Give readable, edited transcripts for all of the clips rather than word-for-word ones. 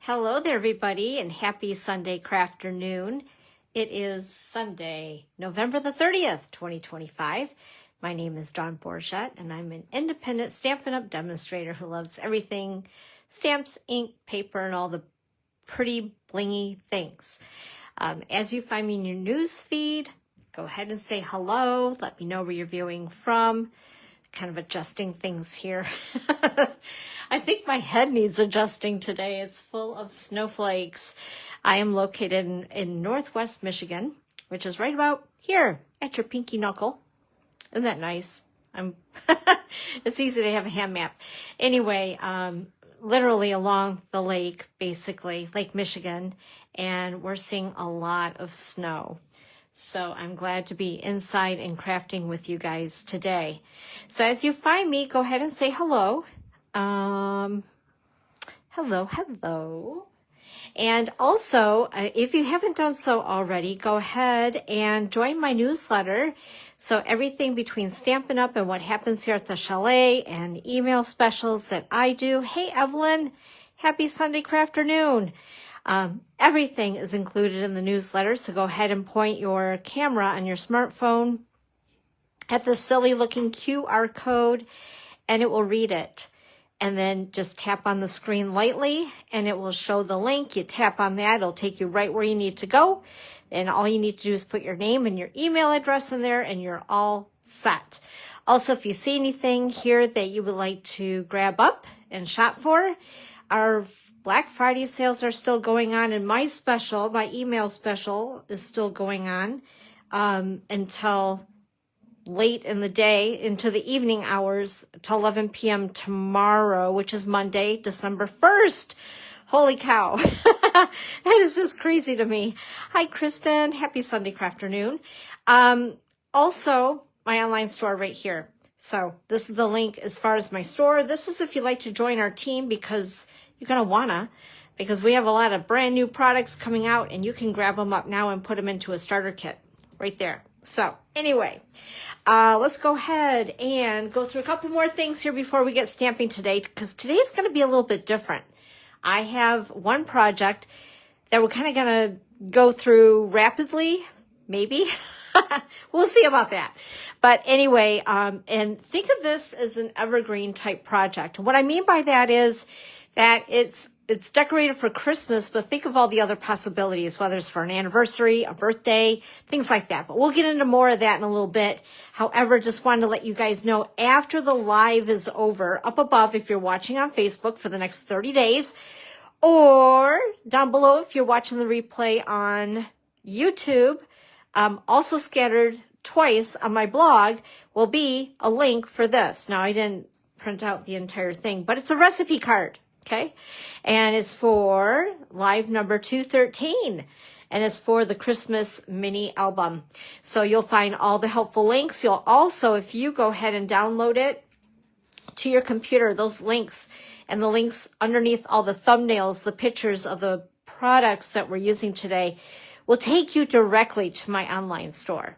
Hello there, everybody, and happy Sunday crafternoon. It is Sunday, November the 30th, 2025. My name is Dawn Borchett, and I'm an independent Stampin' Up! Demonstrator who loves everything stamps, ink, paper, and all the pretty blingy things. As you find me in your news feed, go ahead and say hello. Let me know where you're viewing from. Kind of adjusting things here. I think my head needs adjusting today. It's full of snowflakes. I am located in Northwest Michigan, which is right about here at your pinky knuckle. Isn't that nice? It's easy to have a hand map. Anyway, literally along the lake, basically, Lake Michigan, and we're seeing a lot of snow. So I'm glad to be inside and crafting with you guys today. So as you find me, go ahead and say hello. Hello. And also, if you haven't done so already, go ahead and join my newsletter. So everything between Stampin' Up! And what happens here at the chalet and email specials that I do. Hey, Evelyn, happy Sunday crafternoon. Everything is included in the newsletter, so go ahead and point your camera on your smartphone at the silly looking QR code and it will read it. And then just tap on the screen lightly and it will show the link. You tap on that, it'll take you right where you need to go. And all you need to do is put your name and your email address in there and you're all set. Also, if you see anything here that you would like to grab up and shop for, our Black Friday sales are still going on, and my email special is still going on until late in the day, into the evening hours, till 11 p.m. tomorrow, which is Monday, December 1st. Holy cow. That is just crazy to me. Hi, Kristen. Happy Sunday crafternoon. Also, my online store right here. So this is the link as far as my store. This is if you'd like to join our team because you're going to wanna, because we have a lot of brand new products coming out and you can grab them up now and put them into a starter kit right there. So anyway, let's go ahead and go through a couple more things here before we get stamping today, because today's going to be a little bit different. I have one project that we're kind of going to go through rapidly, maybe. We'll see about that. But anyway, and think of this as an evergreen type project. What I mean by that is that it's decorated for Christmas, but think of all the other possibilities, whether it's for an anniversary, a birthday, things like that. But we'll get into more of that in a little bit. However, just wanted to let you guys know after the live is over, up above if you're watching on Facebook for the next 30 days, or down below if you're watching the replay on YouTube, also scattered twice on my blog will be a link for this. Now, I didn't print out the entire thing, but it's a recipe card. Okay, and it's for live number 213, and it's for the Christmas mini album. So you'll find all the helpful links. You'll also, if you go ahead and download it to your computer, those links and the links underneath all the thumbnails, the pictures of the products that we're using today will take you directly to my online store.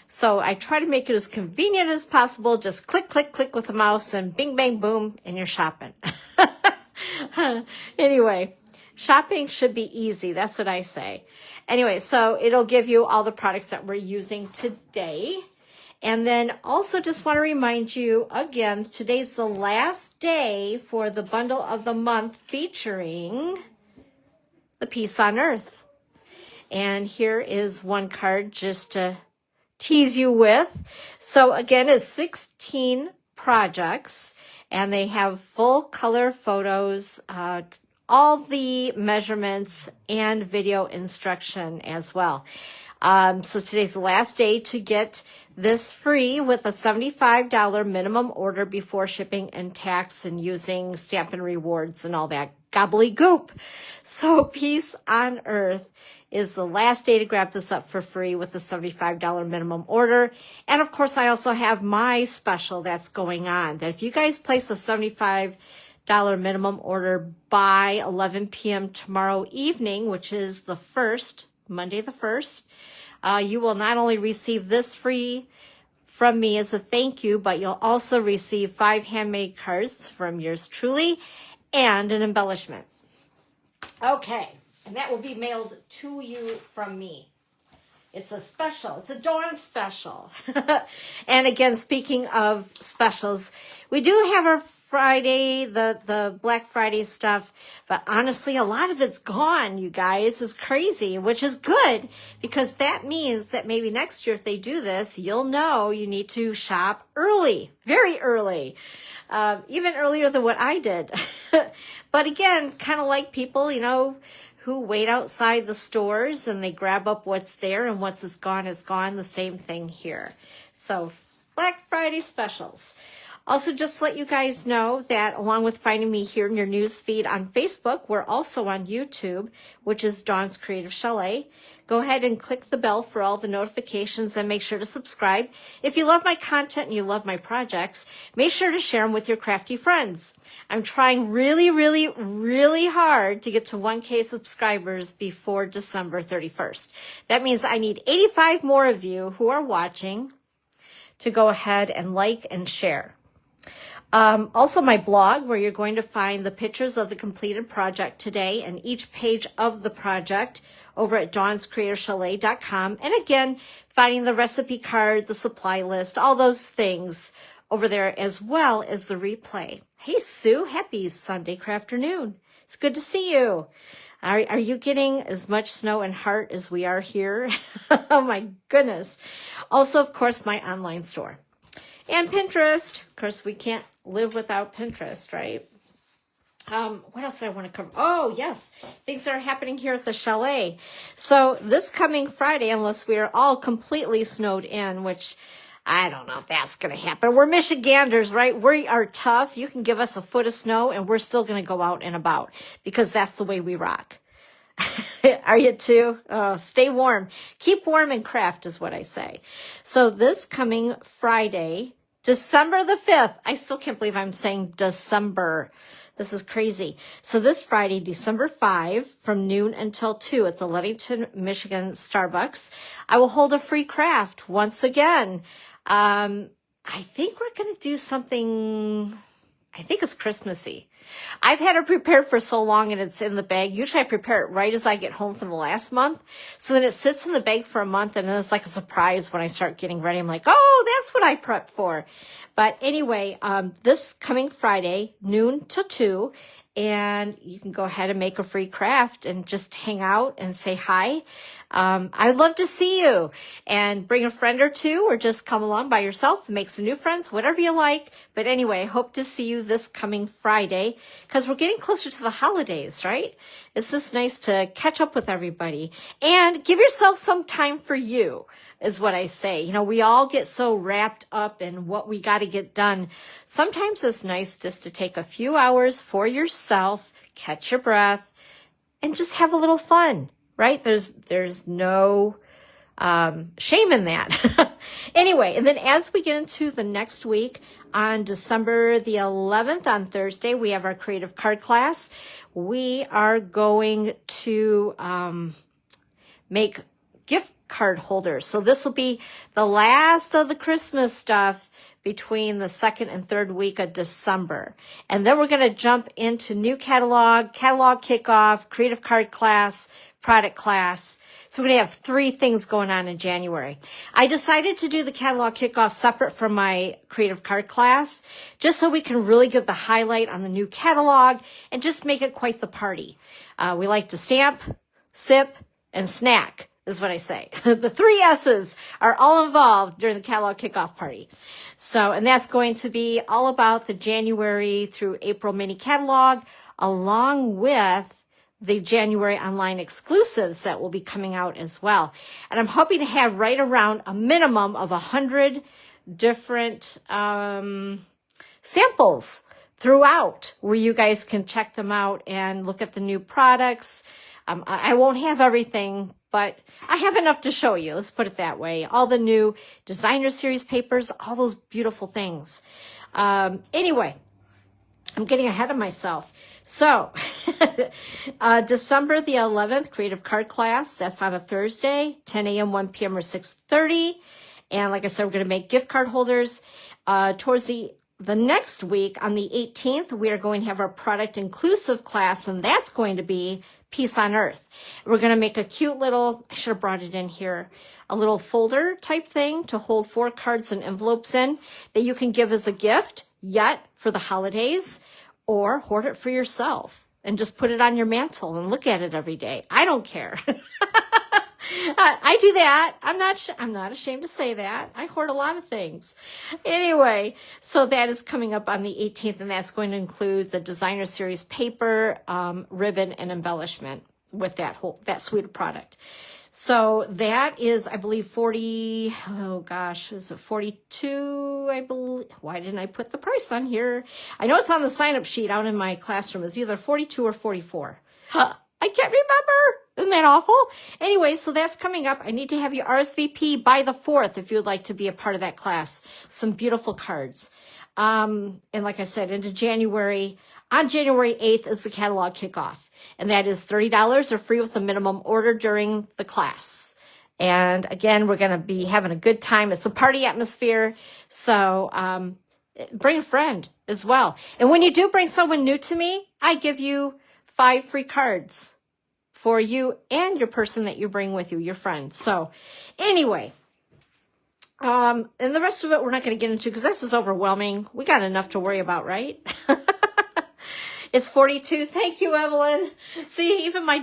So I try to make it as convenient as possible. Just click, click, click with the mouse and bing, bang, boom, and you're shopping. Anyway, shopping should be easy. That's what I say. Anyway, so it'll give you all the products that we're using today. And then also just want to remind you again, today's the last day for the bundle of the month featuring the Peace on Earth. And here is one card just to tease you with. So again, it's 16 projects. And they have full color photos, all the measurements, and video instruction as well. So today's the last day to get this free with a $75 minimum order before shipping and tax and using Stampin' Rewards and all that gobbledygook. So Peace on Earth is the last day to grab this up for free with the $75 minimum order. And of course, I also have my special that's going on, that if you guys place a $75 minimum order by 11 p.m. tomorrow evening, which is the 1st, Monday the 1st, you will not only receive this free from me as a thank you, but you'll also receive 5 handmade cards from yours truly and an embellishment. Okay, and that will be mailed to you from me. It's a special. It's a Dawn special. And again, speaking of specials, we do have our Friday, the Black Friday stuff, but honestly, a lot of it's gone, you guys. It's crazy, which is good because that means that maybe next year if they do this, you'll know you need to shop early, very early. Even earlier than what I did. But again, kind of like people, who wait outside the stores and they grab up what's there and what's is gone is gone. The same thing here. So Black Friday specials. Also, just let you guys know that along with finding me here in your news feed on Facebook, we're also on YouTube, which is Dawn's Creative Chalet. Go ahead and click the bell for all the notifications and make sure to subscribe. If you love my content and you love my projects, make sure to share them with your crafty friends. I'm trying really, really, really hard to get to 1K subscribers before December 31st. That means I need 85 more of you who are watching to go ahead and like and share. Also my blog, where you're going to find the pictures of the completed project today and each page of the project over at dawnscreativechalet.com. And again, finding the recipe card, the supply list, all those things over there, as well as the replay. Hey, Sue, happy Sunday afternoon. It's good to see you. Are you getting as much snow and heart as we are here? Oh my goodness. Also, of course, my online store. And Pinterest. Of course, we can't live without Pinterest, right? What else do I want to cover? Oh, yes. Things that are happening here at the chalet. So this coming Friday, unless we are all completely snowed in, which I don't know if that's going to happen. We're Michiganders, right? We are tough. You can give us a foot of snow and we're still going to go out and about because that's the way we rock. Are you too? Oh, stay warm. Keep warm and craft is what I say. So this coming Friday, December the 5th, I still can't believe I'm saying December. This is crazy. So this Friday, December 5, from noon until 2 at the Ludington, Michigan Starbucks, I will hold a free craft once again. I think we're going to do something, I think it's Christmassy. I've had it prepared for so long and it's in the bag. Usually I prepare it right as I get home from the last month. So then it sits in the bag for a month and then it's like a surprise when I start getting ready. I'm like, oh, that's what I prepped for. But anyway, this coming Friday, noon to 2, and you can go ahead and make a free craft and just hang out and say hi. I'd love to see you and bring a friend or two or just come along by yourself and make some new friends, whatever you like. But anyway, I hope to see you this coming Friday because we're getting closer to the holidays, right? It's just nice to catch up with everybody and give yourself some time for you is what I say. We all get so wrapped up in what we got to get done. Sometimes it's nice just to take a few hours for yourself, catch your breath, and just have a little fun, right? There's no shame in that. Anyway, and then as we get into the next week, on December the 11th, on Thursday, we have our creative card class. We are going to make gift card holders. So this will be the last of the Christmas stuff between the 2nd and 3rd week of December. And then we're going to jump into new catalog kickoff, creative card class, product class. So we're going to have 3 things going on in January. I decided to do the catalog kickoff separate from my creative card class, just so we can really give the highlight on the new catalog and just make it quite the party. We like to stamp, sip, and snack is what I say. The 3 S's are all involved during the catalog kickoff party. So, and that's going to be all about the January through April mini catalog, along with the January online exclusives that will be coming out as well. And I'm hoping to have right around a minimum of 100 different samples throughout where you guys can check them out and look at the new products. I won't have everything, but I have enough to show you. Let's put it that way. All the new designer series papers, all those beautiful things. Anyway, I'm getting ahead of myself. So, December the 11th, creative card class. That's on a Thursday, 10 a.m., 1 p.m., or 6:30. And like I said, we're going to make gift card holders. Towards the the next week on the 18th, we are going to have our product inclusive class, and that's going to be Peace on Earth. We're going to make a cute little, I should have brought it in here, a little folder type thing to hold 4 cards and envelopes in that you can give as a gift, yet for the holidays, or hoard it for yourself and just put it on your mantle and look at it every day. I don't care. I do that. I'm not ashamed to say that. I hoard a lot of things. Anyway, so that is coming up on the 18th, and that's going to include the designer series paper, ribbon, and embellishment with that suite of product. So that is, I believe, 40, oh gosh, is it 42? I believe, why didn't I put the price on here? I know it's on the sign-up sheet out in my classroom. It's either 42 or 44. I can't remember. Isn't that awful? Anyway, so that's coming up. I need to have you RSVP by the 4th if you would like to be a part of that class. Some beautiful cards. And like I said, into January, on January 8th is the catalog kickoff. And that is $30 or free with a minimum order during the class. And again, we're going to be having a good time. It's a party atmosphere. So bring a friend as well. And when you do bring someone new to me, I give you 5 free cards for you and your person that you bring with you, your friend. So anyway, and the rest of it we're not going to get into because this is overwhelming. We got enough to worry about, right? It's 42. Thank you, Evelyn. See, even my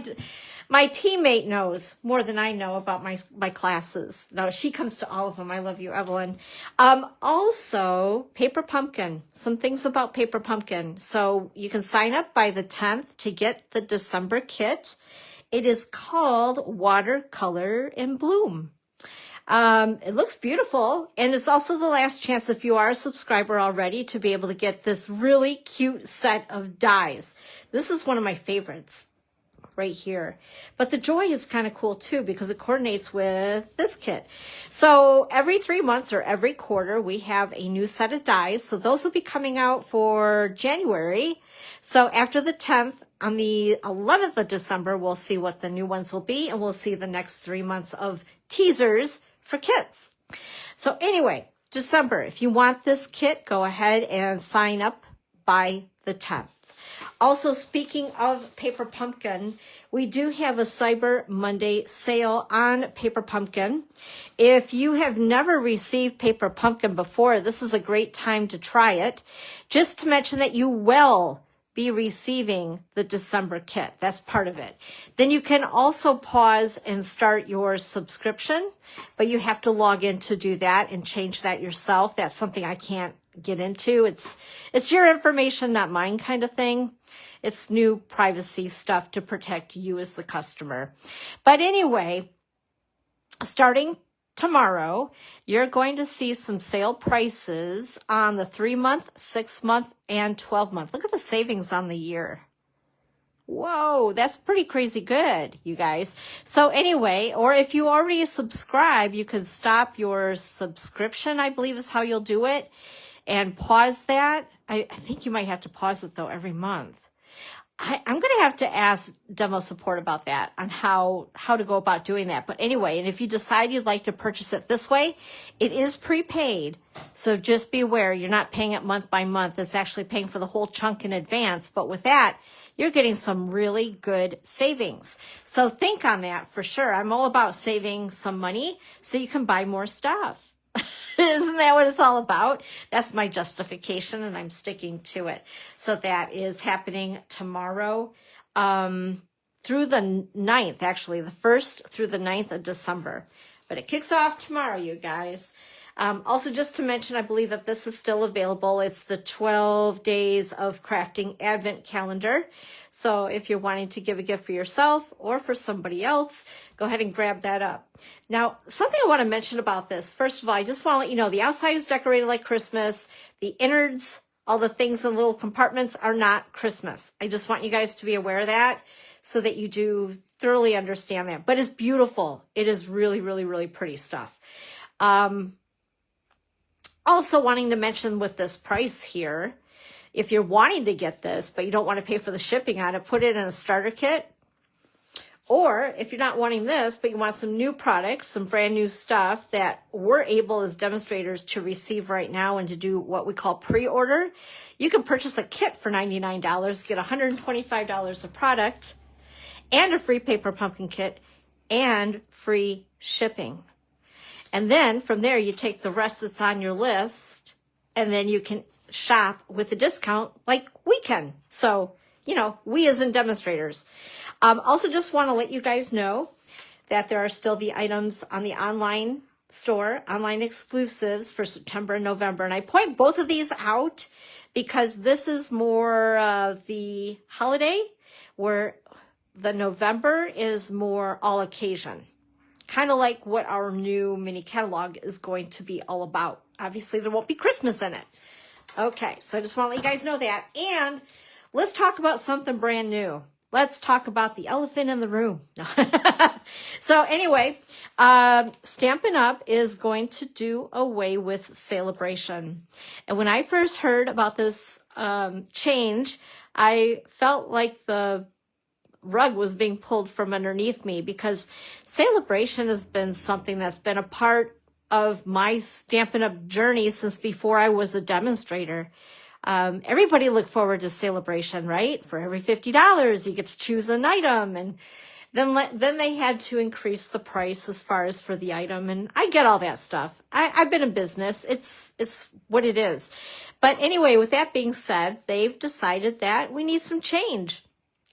teammate knows more than I know about my classes. No, she comes to all of them. I love you, Evelyn. Also, Paper Pumpkin. Some things about Paper Pumpkin. So you can sign up by the 10th to get the December kit. It is called Watercolor in Bloom. It looks beautiful, and it's also the last chance, if you are a subscriber already, to be able to get this really cute set of dies. This is one of my favorites right here. But the joy is kind of cool too because it coordinates with this kit. So every 3 months or every quarter, we have a new set of dies. So those will be coming out for January. So after the 10th, on the 11th of December, we'll see what the new ones will be, and we'll see the next 3 months of teasers for kits. So anyway, December, if you want this kit, go ahead and sign up by the 10th. Also, speaking of Paper Pumpkin, we do have a Cyber Monday sale on Paper Pumpkin. If you have never received Paper Pumpkin before, this is a great time to try it. Just to mention that you will be receiving the December kit. That's part of it. Then you can also pause and start your subscription, but you have to log in to do that and change that yourself. That's something I can't get into. It's your information, not mine kind of thing. It's new privacy stuff to protect you as the customer. But anyway, starting tomorrow, you're going to see some sale prices on the 3-month, 6-month, and 12-month. Look at the savings on the year. Whoa, that's pretty crazy good, you guys. So anyway, or if you already subscribe, you can stop your subscription, I believe is how you'll do it, and pause that. I think you might have to pause it, though, every month. I'm going to have to ask demo support about that, on how to go about doing that. But anyway, and if you decide you'd like to purchase it this way, it is prepaid. So just be aware, you're not paying it month by month. It's actually paying for the whole chunk in advance. But with that, you're getting some really good savings. So think on that for sure. I'm all about saving some money so you can buy more stuff. Isn't that what it's all about? That's my justification, and I'm sticking to it. So that is happening tomorrow through the 9th, actually, the 1st through the 9th of December. But it kicks off tomorrow, you guys. Also, just to mention, I believe that this is still available. It's the 12 Days of Crafting Advent Calendar. So if you're wanting to give a gift for yourself or for somebody else, go ahead and grab that up. Now, something I want to mention about this, first of all, I just want to let you know, the outside is decorated like Christmas. The innards, all the things in little compartments are not Christmas. I just want you guys to be aware of that so that you do thoroughly understand that. But it's beautiful. It is really, really, really pretty stuff. Also wanting to mention with this price here, if you're wanting to get this, but you don't want to pay for the shipping on it, put it in a starter kit Or if you're not wanting this, but you want some new products, some brand new stuff that we're able as demonstrators to receive right now and to do what we call pre-order, you can purchase a kit for $99, get $125 of product and a free paper pumpkin kit and free shipping. And then from there, you take the rest that's on your list and then you can shop with a discount like we can. So, you know, we as in demonstrators. Also just want to let you guys know that there are still the items on the online store, online exclusives for September and November. And I point both of these out because this is more the holiday, where the November is more all occasion. Kind of like what our new mini catalog is going to be all about. Obviously, there won't be Christmas in it. Okay, so I just want to let you guys know that. And let's talk about something brand new. Let's talk about the elephant in the room. So anyway, Stampin' Up! Is going to do away with Celebration. And when I first heard about this change, I felt like the rug was being pulled from underneath me, because Celebration has been something that's been a part of my Stampin' Up! Journey since before I was a demonstrator. Everybody looked forward to Celebration, right? For every $50, you get to choose an item, and then they had to increase the price as far as for the item, and I get all that stuff. I've been in business. It's what it is. But anyway, with that being said, they've decided that we need some change.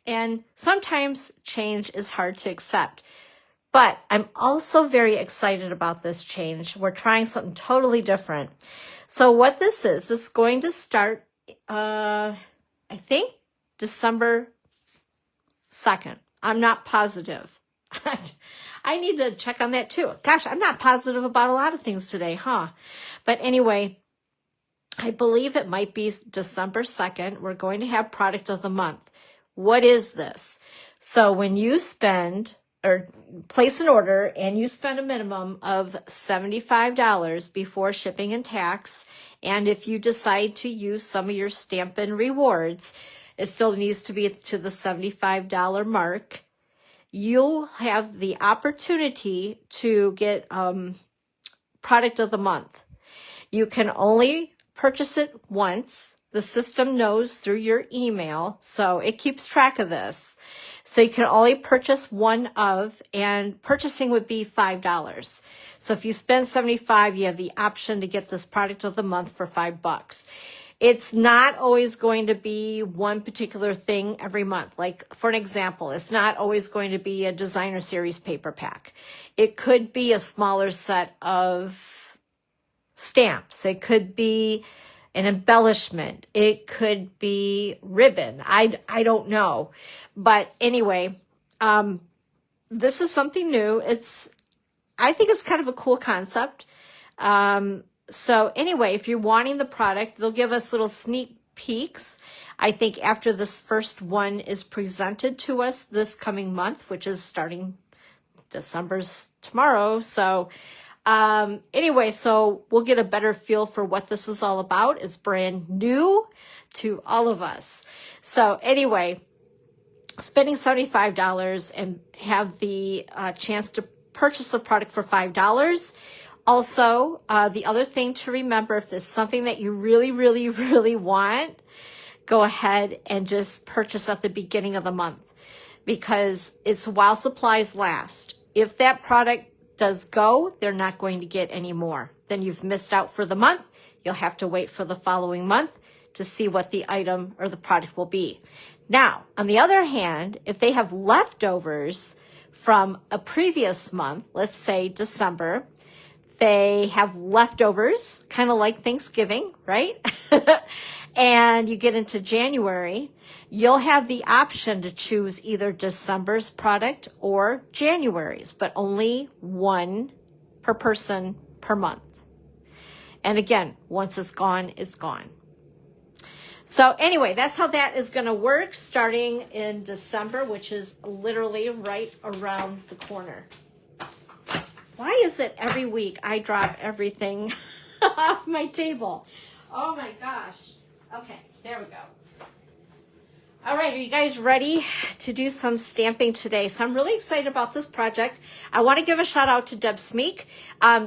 And sometimes change is hard to accept. But I'm also very excited about this change. We're trying something totally different. So what this is going to start, I think, December 2nd. I'm not positive. I need to check on that too. Gosh, I'm not positive about a lot of things today, huh? But anyway, I believe it might be December 2nd. We're going to have product of the month. What is this? So when you spend or place an order and you spend a minimum of $75 before shipping and tax, and if you decide to use some of your Stampin' rewards, it still needs to be to the $75 mark, you'll have the opportunity to get product of the month. You can only purchase it once. The system knows through your email, so it keeps track of this. So you can only purchase one of, and purchasing would be $5. So if you spend $75, you have the option to get this product of the month for $5. It's not always going to be one particular thing every month. Like, for an example, it's not always going to be a designer series paper pack. It could be a smaller set of stamps. It could be an embellishment. It could be ribbon. I don't know. But anyway, this is something new. I think it's kind of a cool concept. So anyway, if you're wanting the product, they'll give us little sneak peeks. I think after this first one is presented to us this coming month, which is starting December's tomorrow. So anyway, so we'll get a better feel for what this is all about. It's brand new to all of us. So anyway, spending $75 and have the chance to purchase a product for $5. Also, the other thing to remember, if it's something that you really, really, really want, go ahead and just purchase at the beginning of the month, because it's while supplies last. If that product does go, they're not going to get any more. Then you've missed out for the month. You'll have to wait for the following month to see what the item or the product will be. Now, on the other hand, if they have leftovers from a previous month, let's say December, they have leftovers, kind of like Thanksgiving, right? And you get into January, you'll have the option to choose either December's product or January's, but only one per person per month. And again, once it's gone, it's gone. So anyway, that's how that is going to work starting in December, which is literally right around the corner. Why is it every week I drop everything off my table? Oh my gosh. Okay, there we go. All right, are you guys ready to do some stamping today? So I'm really excited about this project. I want to give a shout out to Deb Smeek.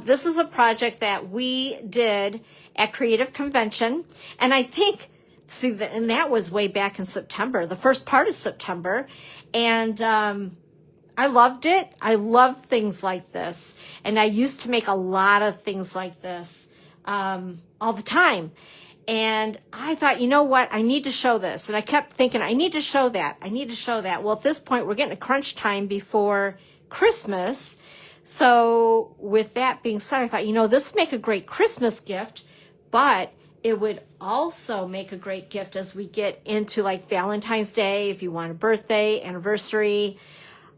This is a project that we did at Creative Convention. And I think, and that was way back in September, the first part of September. And I loved it. I love things like this. And I used to make a lot of things like this all the time. And I thought, you know what? I need to show this. And I kept thinking, I need to show that. I need to show that. Well, at this point, we're getting a crunch time before Christmas. So with that being said, I thought, you know, this would make a great Christmas gift, but it would also make a great gift as we get into like Valentine's Day, if you want a birthday, anniversary,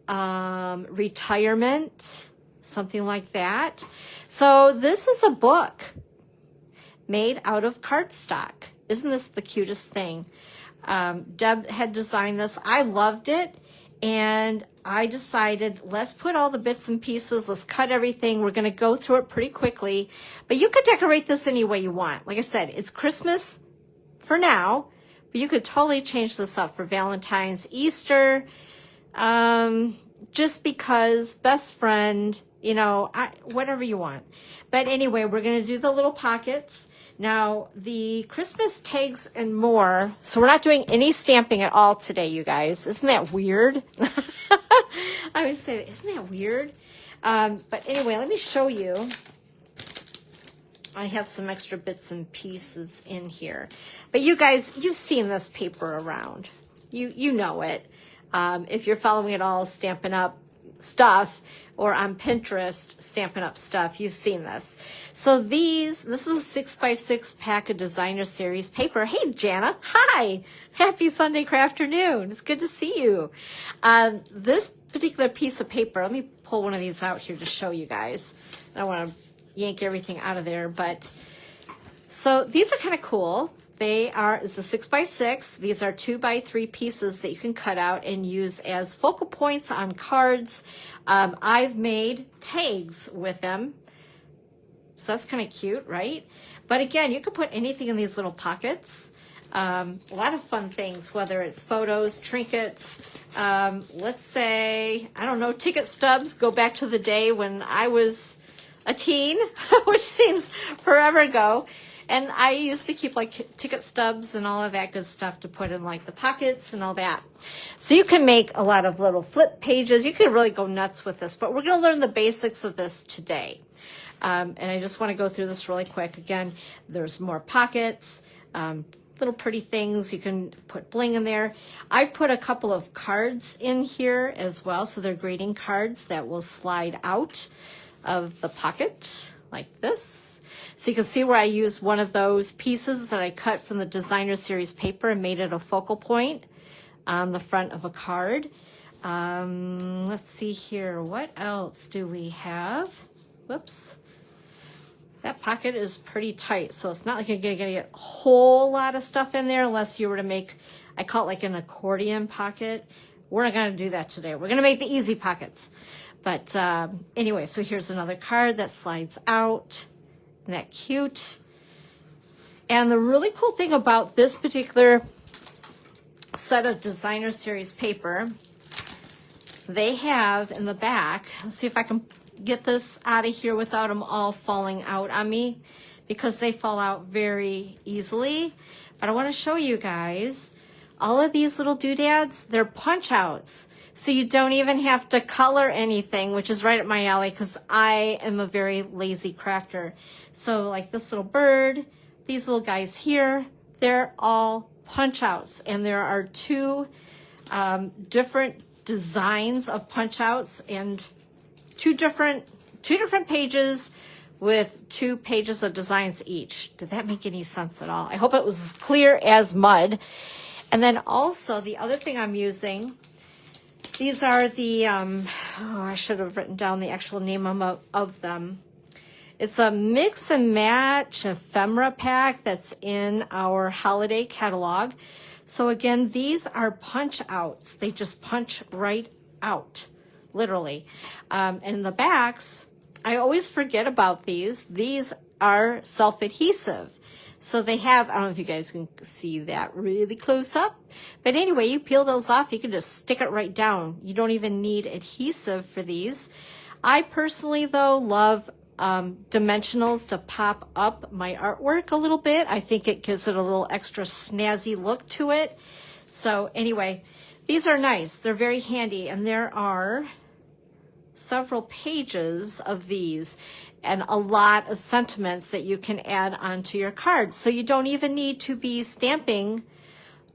retirement, something like that. So this is a book made out of cardstock. Isn't this the cutest thing? Deb had designed this. I loved it. And I decided, let's put all the bits and pieces. Let's cut everything. We're going to go through it pretty quickly. But you could decorate this any way you want. Like I said, it's Christmas for now. But you could totally change this up for Valentine's, Easter. Just because, best friend, you know, whatever you want. But anyway, we're going to do the little pockets. Now, the Christmas tags and more, so we're not doing any stamping at all today, you guys. Isn't that weird? I would say, isn't that weird? But anyway, let me show you. I have some extra bits and pieces in here. But you guys, you've seen this paper around. You know it. If you're following it all, Stampin' Up! Stuff, or on Pinterest, Stampin' Up! Stuff, you've seen this. So this is a 6x6 pack of designer series paper. Hey, Jana. Hi. Happy Sunday afternoon. It's good to see you. This particular piece of paper, let me pull one of these out here to show you guys. I don't want to yank everything out of there, but so these are kind of cool. It's a 6x6. These are 2x3 pieces that you can cut out and use as focal points on cards. I've made tags with them. So that's kind of cute, right? But again, you can put anything in these little pockets. A lot of fun things, whether it's photos, trinkets, let's say, I don't know, ticket stubs. Go back to the day when I was a teen, which seems forever ago. And I used to keep like ticket stubs and all of that good stuff to put in like the pockets and all that. So you can make a lot of little flip pages. You could really go nuts with this, but we're going to learn the basics of this today. And I just want to go through this really quick. Again, there's more pockets, little pretty things. You can put bling in there. I've put a couple of cards in here as well. So they're greeting cards that will slide out of the pocket like this. So you can see where I used one of those pieces that I cut from the designer series paper and made it a focal point on the front of a card. Let's see here. What else do we have? Whoops. That pocket is pretty tight, so it's not like you're going to get a whole lot of stuff in there unless you were to make, I call it like an accordion pocket. We're not going to do that today. We're going to make the easy pockets. But anyway, so here's another card that slides out. Isn't that cute? And the really cool thing about this particular set of designer series paper, they have in the back, let's see if I can get this out of here without them all falling out on me, because they fall out very easily. But I want to show you guys all of these little doodads. They're punch outs. So you don't even have to color anything, which is right up my alley because I am a very lazy crafter. So like this little bird, these little guys here, they're all punch outs. And there are two different designs of punch outs and two different pages with 2 pages of designs each. Did that make any sense at all? I hope it was as clear as mud. And then also the other thing I'm using, these are the, I should have written down the actual name of them. It's a mix and match ephemera pack that's in our holiday catalog. So again, these are punch outs. They just punch right out, literally. And the backs, I always forget about these. These are self-adhesive. So they have, I don't know if you guys can see that really close up, but anyway, you peel those off, you can just stick it right down. You don't even need adhesive for these. I personally, though, love dimensionals to pop up my artwork a little bit. I think it gives it a little extra snazzy look to it. So anyway, these are nice. They're very handy, and there are several pages of these and a lot of sentiments that you can add onto your cards. So you don't even need to be stamping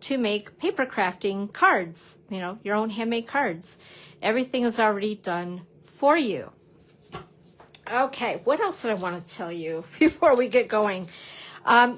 to make paper crafting cards, you know, your own handmade cards. Everything is already done for you. Okay, what else did I want to tell you before we get going?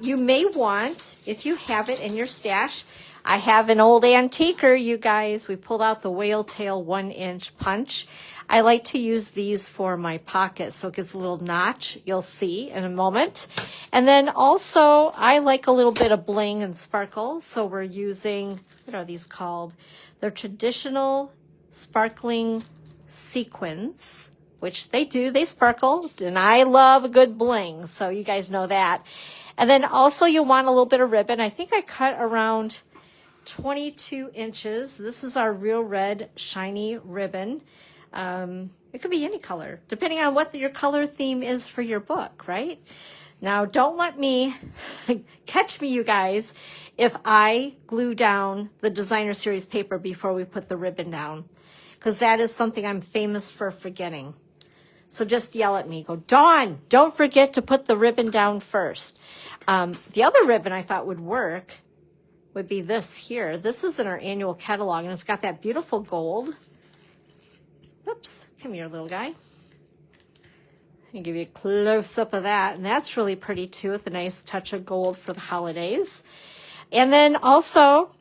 You may want, if you have it in your stash, I have an old antiquer, you guys. We pulled out the whale tail 1-inch punch. I like to use these for my pocket, so it gets a little notch, you'll see in a moment. And then also, I like a little bit of bling and sparkle, so we're using, what are these called? They're traditional sparkling sequins, which they do, they sparkle, and I love a good bling, so you guys know that. And then also you'll want a little bit of ribbon. I think I cut around 22 inches. This is our real red shiny ribbon. It could be any color, depending on what your color theme is for your book, right? Now, don't let me, catch me, you guys, if I glue down the designer series paper before we put the ribbon down, because that is something I'm famous for forgetting. So just yell at me, go, Dawn, don't forget to put the ribbon down first. The other ribbon I thought would work would be this here. This is in our annual catalog, and it's got that beautiful gold. Oops, come here, little guy. I'll give you a close-up of that, and that's really pretty, too, with a nice touch of gold for the holidays. And then also,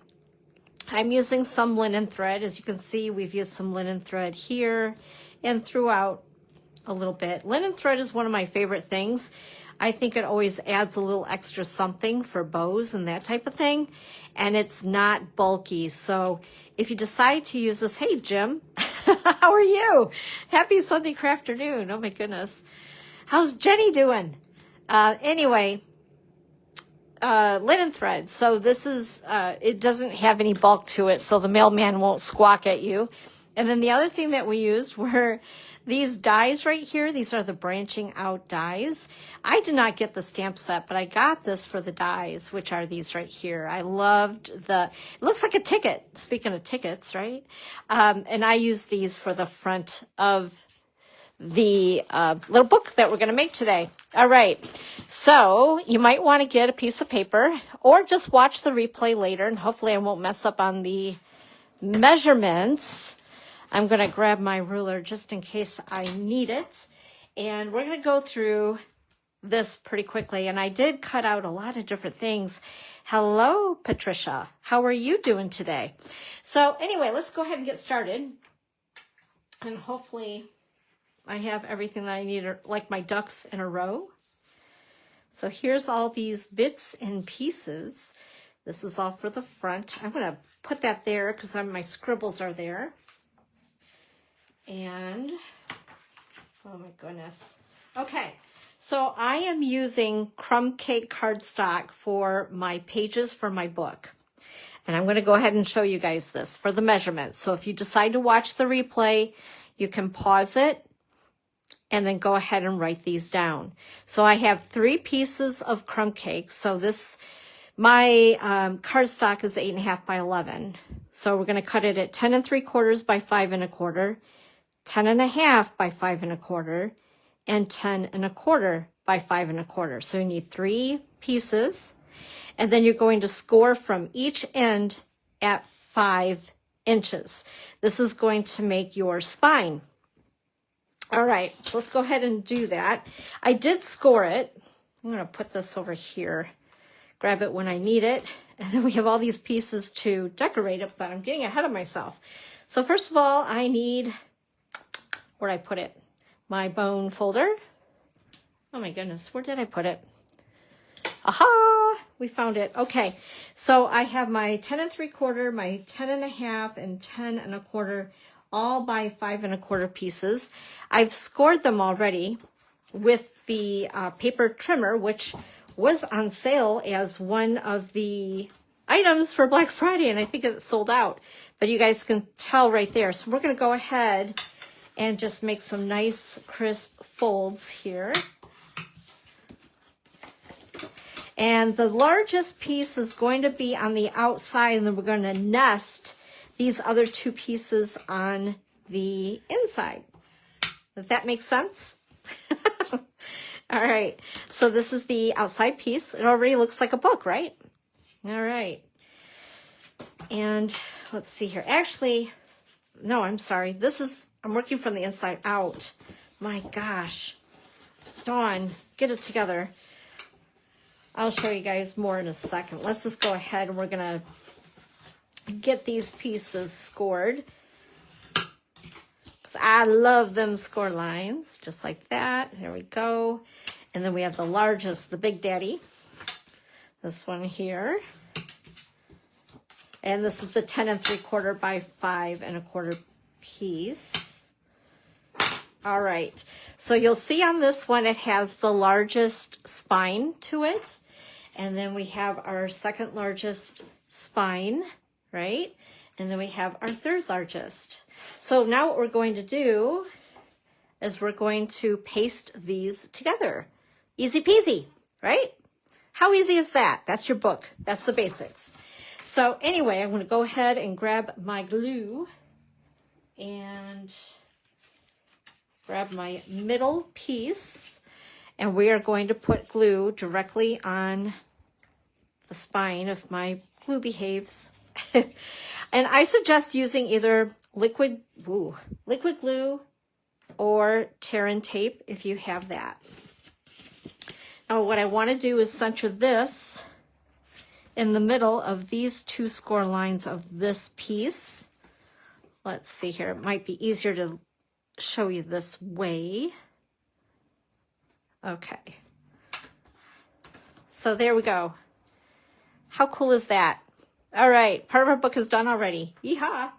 I'm using some linen thread. As you can see, we've used some linen thread here and throughout a little bit. Linen thread is one of my favorite things. I think it always adds a little extra something for bows and that type of thing. And it's not bulky. So if you decide to use this, hey, Jim, how are you? Happy Sunday afternoon. Oh, my goodness. How's Jenny doing? Anyway, linen thread. So this is, it doesn't have any bulk to it, so the mailman won't squawk at you. And then the other thing that we used were these dies right here. These are the branching out dies. I did not get the stamp set, but I got this for the dies, which are these right here. I loved it looks like a ticket. Speaking of tickets, right? And I used these for the front of the little book that we're going to make today. All right. So you might want to get a piece of paper or just watch the replay later, and hopefully I won't mess up on the measurements. I'm going to grab my ruler just in case I need it. And we're going to go through this pretty quickly. And I did cut out a lot of different things. Hello, Patricia. How are you doing today? So anyway, let's go ahead and get started. And hopefully I have everything that I need, like my ducks in a row. So here's all these bits and pieces. This is all for the front. I'm going to put that there because my scribbles are there. And, oh my goodness. Okay, so I am using crumb cake cardstock for my pages for my book. And I'm going to go ahead and show you guys this for the measurements. So if you decide to watch the replay, you can pause it and then go ahead and write these down. So I have 3 pieces of crumb cake. So my cardstock is 8.5 by 11. So we're going to cut it at 10 3/4 by 5 1/4. 10.5 by 5 1/4, and 10 1/4 by 5 1/4. So you need 3 pieces, and then you're going to score from each end at 5 inches. This is going to make your spine. All right, so let's go ahead and do that. I did score it. I'm going to put this over here, grab it when I need it, and then we have all these pieces to decorate it, but I'm getting ahead of myself. So first of all, I need, where'd I put it? My bone folder. Oh my goodness, where did I put it? Aha, we found it. Okay, so I have my 10 3/4, my 10.5, and 10 1/4, all by 5 1/4 pieces. I've scored them already with the paper trimmer, which was on sale as one of the items for Black Friday, and I think it sold out. But you guys can tell right there. So we're going to go ahead and just make some nice crisp folds here. And the largest piece is going to be on the outside, and then we're going to nest these other two pieces on the inside. If that makes sense. All right, so this is the outside piece. It already looks like a book, right? All right. And let's see here. Actually, no, I'm sorry. I'm working from the inside out. My gosh. Dawn, get it together. I'll show you guys more in a second. Let's just go ahead and we're going to get these pieces scored. Because I love them score lines, just like that. There we go. And then we have the largest, the Big Daddy. This one here. And this is the 10 3/4 by 5 1/4 piece. All right. So you'll see on this one, it has the largest spine to it. And then we have our second largest spine, right? And then we have our third largest. So now what we're going to do is we're going to paste these together. Easy peasy, right? How easy is that? That's your book. That's the basics. So anyway, I'm going to go ahead and grab my glue and grab my middle piece, and we are going to put glue directly on the spine if my glue behaves. And I suggest using either liquid glue or tear-in tape if you have that. Now what I want to do is center this in the middle of these two score lines of this piece. Let's see here. It might be easier to show you this way. Okay. So there we go. How cool is that? All right, part of our book is done already. Yeehaw!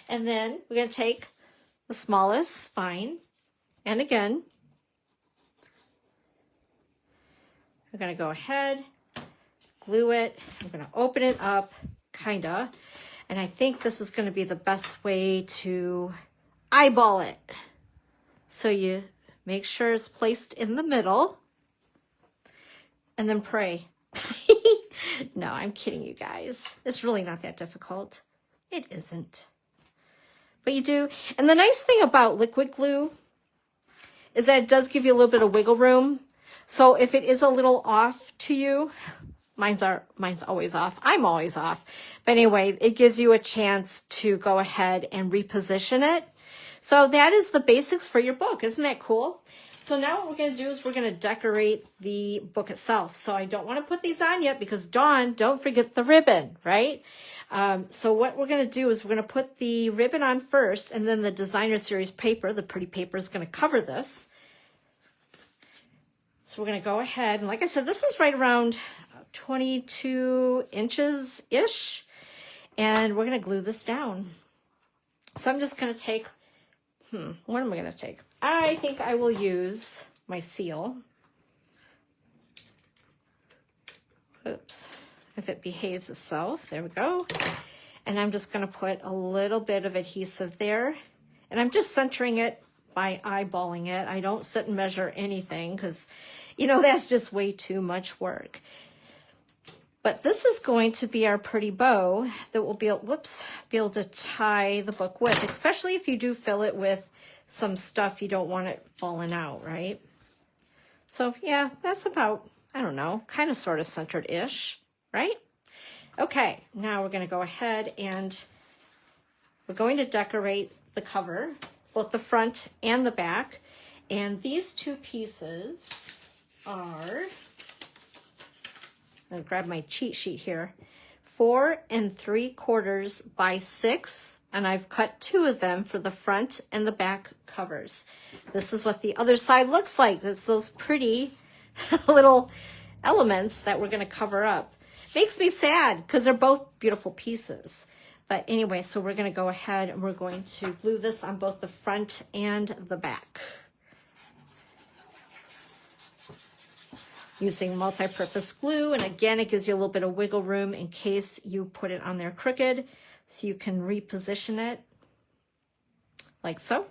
And then we're going to take the smallest spine, and again, we're going to go ahead, glue it. I'm going to open it up, kinda, and I think this is going to be the best way to eyeball it. So you make sure it's placed in the middle, and then pray. No, I'm kidding you guys. It's really not that difficult. It isn't. But you do. And the nice thing about liquid glue is that it does give you a little bit of wiggle room. So if it is a little off to you, mine's always off. I'm always off. But anyway, it gives you a chance to go ahead and reposition it. So that is the basics for your book. Isn't that cool? So now what we're going to do is we're going to decorate the book itself. So I don't want to put these on yet because Dawn, don't forget the ribbon, right? So what we're going to do is we're going to put the ribbon on first, and then the designer series paper, the pretty paper, is going to cover this. So we're going to go ahead, and like I said, this is right around 22 inches-ish, and we're going to glue this down. So I'm just going to take, what am I going to take? I think I will use my seal. Oops, if it behaves itself, there we go. And I'm just going to put a little bit of adhesive there. And I'm just centering it by eyeballing it. I don't sit and measure anything because, you know, that's just way too much work. But this is going to be our pretty bow that we'll be able to tie the book with, especially if you do fill it with some stuff you don't want it falling out, right? So yeah, that's about, I don't know, kind of sort of centered-ish, right? Okay, now we're going to go ahead and we're going to decorate the cover, both the front and the back. And these two pieces are, I'm going to grab my cheat sheet here, 4 3/4 by 6, and I've cut 2 of them for the front and the back covers. This is what the other side looks like. That's those pretty little elements that we're going to cover up. Makes me sad because they're both beautiful pieces. But anyway, so we're going to go ahead and we're going to glue this on both the front and the back. using multi-purpose glue. And again, it gives you a little bit of wiggle room in case you put it on there crooked, so you can reposition it like so.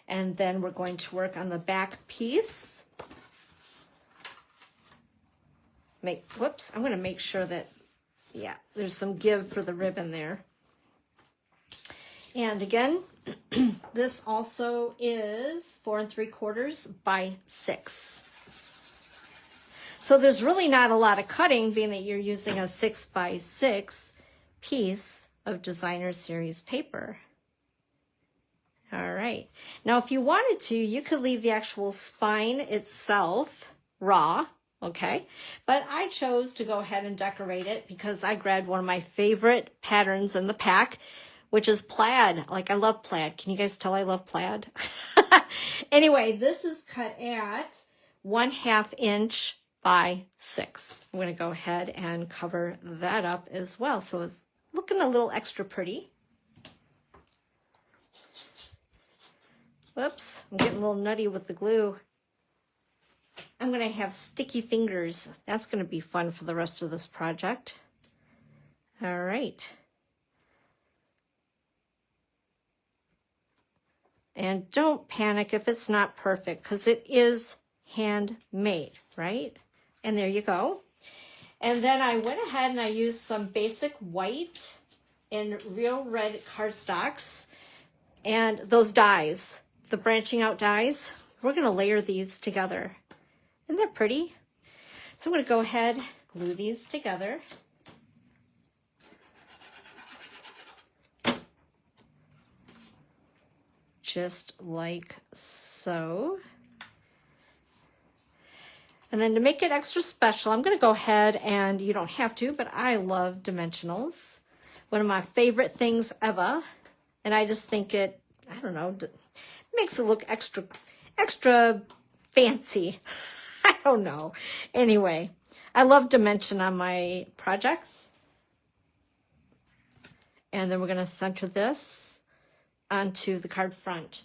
And then we're going to work on the back piece. Whoops, I'm going to make sure that, yeah, there's some give for the ribbon there. And again, this also is 4 3/4 by 6. So there's really not a lot of cutting, being that you're using a 6 by 6 piece of designer series paper. All right. Now, if you wanted to, you could leave the actual spine itself raw. Okay, but I chose to go ahead and decorate it because I grabbed one of my favorite patterns in the pack, which is plaid. Like, I love plaid. Can you guys tell I love plaid? Anyway, this is cut at 1/2 inch by 6. I'm going to go ahead and cover that up as well. So it's looking a little extra pretty. Whoops, I'm getting a little nutty with the glue. I'm going to have sticky fingers. That's going to be fun for the rest of this project. All right. And don't panic if it's not perfect, because it is handmade, right? And there you go. And then I went ahead and I used some basic white and real red cardstocks and those dies, the branching out dies. We're going to layer these together. Isn't that pretty? So I'm going to go ahead, glue these together. Just like so. And then to make it extra special, I'm going to go ahead and, you don't have to, but I love dimensionals. One of my favorite things ever. And I just think it, I don't know, makes it look extra fancy. I don't know. Anyway, I love dimension on my projects. And then we're going to center this onto the card front.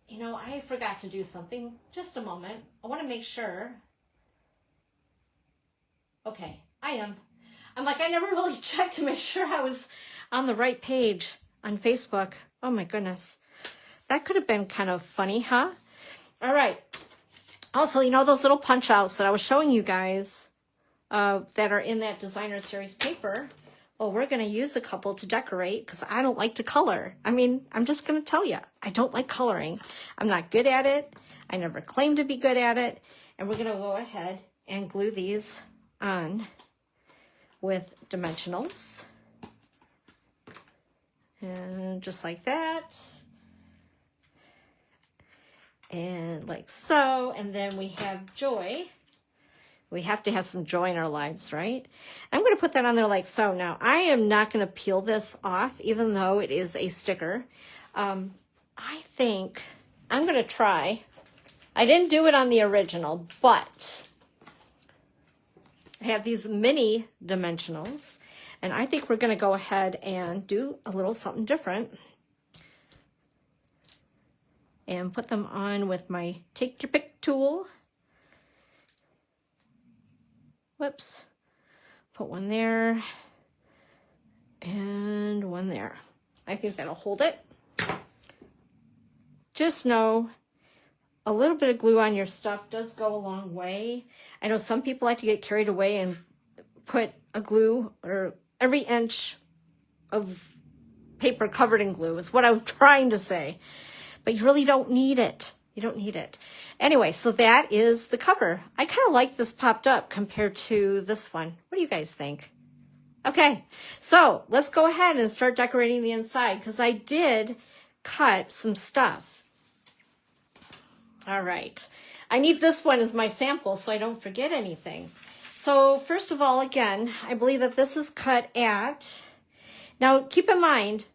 You know, I forgot to do something. Just a moment. I want to make sure. Okay, I am. I'm like, I never really checked to make sure I was on the right page on Facebook. Oh my goodness. That could have been kind of funny, huh? All right. Also, you know those little punch outs that I was showing you guys that are in that designer series paper? Well, we're going to use a couple to decorate because I don't like to color. I mean, I'm just going to tell you, I don't like coloring. I'm not good at it. I never claimed to be good at it. And we're going to go ahead and glue these on with dimensionals. And just like that. And like so. And then we have joy. We have to have some joy in our lives, right? I'm going to put that on there like so. Now, I am not going to peel this off, even though it is a sticker. I think I'm going to try. I didn't do it on the original, but I have these mini dimensionals, and I think we're going to go ahead and do a little something different. And put them on with my take your pick tool. Whoops. Put one there and one there. I think that'll hold it. Just know a little bit of glue on your stuff does go a long way. I know some people like to get carried away and put a glue or every inch of paper covered in glue is what I'm trying to say. But you really don't need it. You don't need it. Anyway, so that is the cover. I kind of like this popped up compared to this one. What do you guys think? Okay, so let's go ahead and start decorating the inside because I did cut some stuff. All right. I need this one as my sample so I don't forget anything. So first of all, again, I believe that this is cut at, now keep in mind,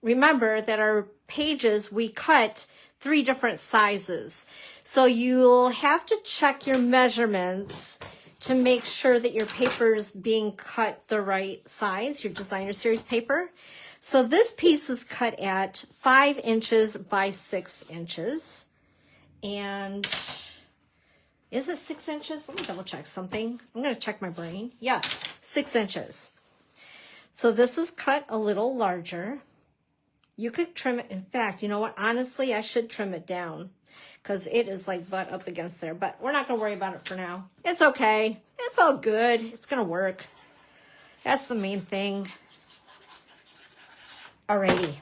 remember that our pages, we cut 3 different sizes. So you'll have to check your measurements to make sure that your paper is being cut the right size, your designer series paper. So this piece is cut at 5 inches by 6 inches. And Is it 6 inches? Let me double check something. I'm going to check my brain. Yes, 6 inches. So this is cut a little larger. You could trim it. In fact, you know what? Honestly, I should trim it down because it is like butt up against there. But we're not going to worry about it for now. It's okay. It's all good. It's going to work. That's the main thing. Alrighty.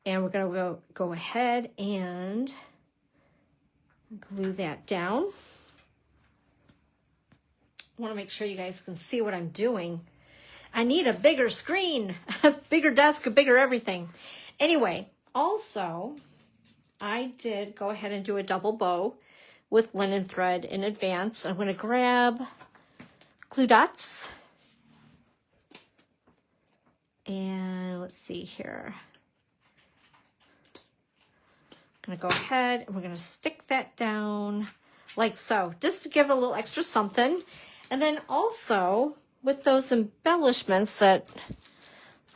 And we're going to go ahead and glue that down. I want to make sure you guys can see what I'm doing. I need a bigger screen, a bigger desk, a bigger everything. Anyway, also, I did go ahead and do a double bow with linen thread in advance. I'm going to grab glue dots. And let's see here. I'm going to go ahead and we're going to stick that down like so, just to give it a little extra something. And then also with those embellishments that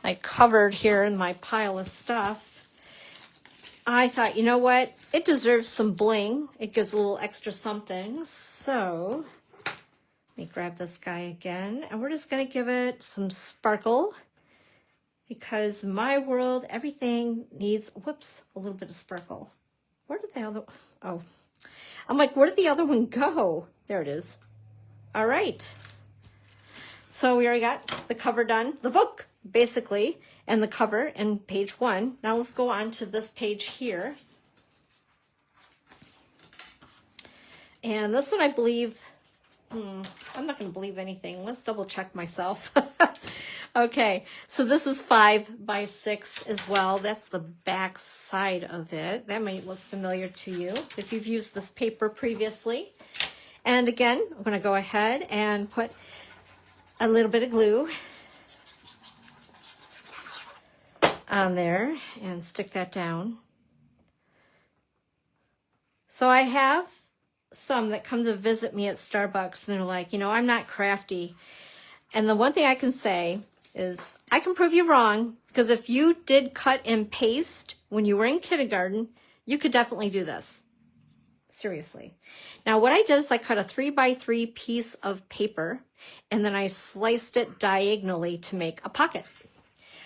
I covered here in my pile of stuff, I thought, you know what? It deserves some bling. It gives a little extra something. So let me grab this guy again and we're just going to give it some sparkle. Because in my world, everything needs, whoops, a little bit of sparkle. Where did the other, oh. I'm like, where did the other one go? There it is. All right. So we already got the cover done, the book, basically, and the cover and page 1. Now let's go on to this page here. And this one, I believe, I'm not going to believe anything. Let's double check myself. Okay, so this is 5 by 6 as well. That's the back side of it. That might look familiar to you if you've used this paper previously. And again, I'm going to go ahead and put a little bit of glue on there and stick that down. So I have some that come to visit me at Starbucks and they're like, you know, I'm not crafty. And the one thing I can say is I can prove you wrong, because if you did cut and paste when you were in kindergarten, you could definitely do this. Seriously. Now what I did is I cut a 3 by 3 piece of paper and then I sliced it diagonally to make a pocket.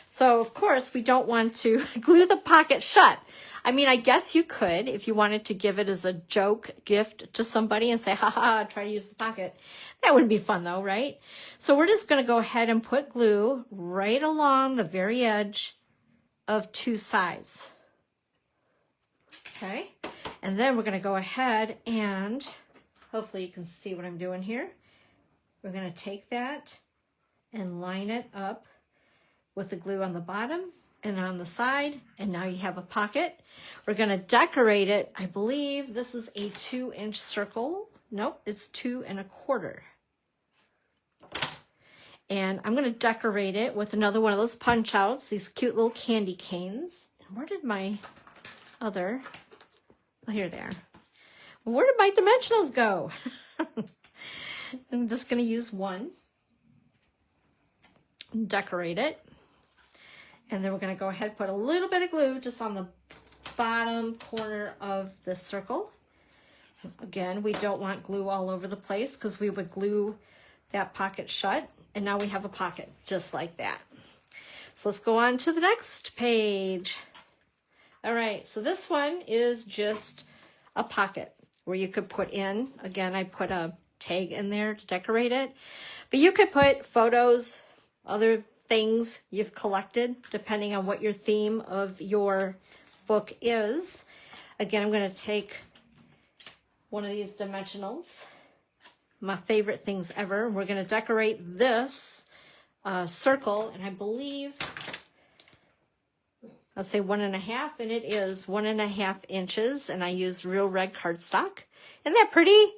So of course we don't want to glue the pocket shut. I mean, I guess you could if you wanted to give it as a joke gift to somebody and say, haha, try to use the pocket. That wouldn't be fun though, right? So we're just going to go ahead and put glue right along the very edge of 2 sides. Okay. And then we're going to go ahead and hopefully you can see what I'm doing here. We're going to take that and line it up with the glue on the bottom and on the side, and now you have a pocket. We're going to decorate it. I believe this is a 2-inch circle. Nope, it's 2 1/4. And I'm going to decorate it with another one of those punch outs, these cute little candy canes. Where did my other, oh, here they are. Where did my dimensionals go? I'm just going to use one, decorate it. And then we're going to go ahead and put a little bit of glue just on the bottom corner of the circle. Again, we don't want glue all over the place because we would glue that pocket shut. And now we have a pocket just like that. So let's go on to the next page. All right, so this one is just a pocket where you could put in, again, I put a tag in there to decorate it. But you could put photos, other things you've collected, depending on what your theme of your book is. Again, I'm going to take one of these dimensionals, my favorite things ever. We're going to decorate this circle, and I believe, I'll say 1 1/2, and it is 1 1/2 inches, and I used real red cardstock. Isn't that pretty?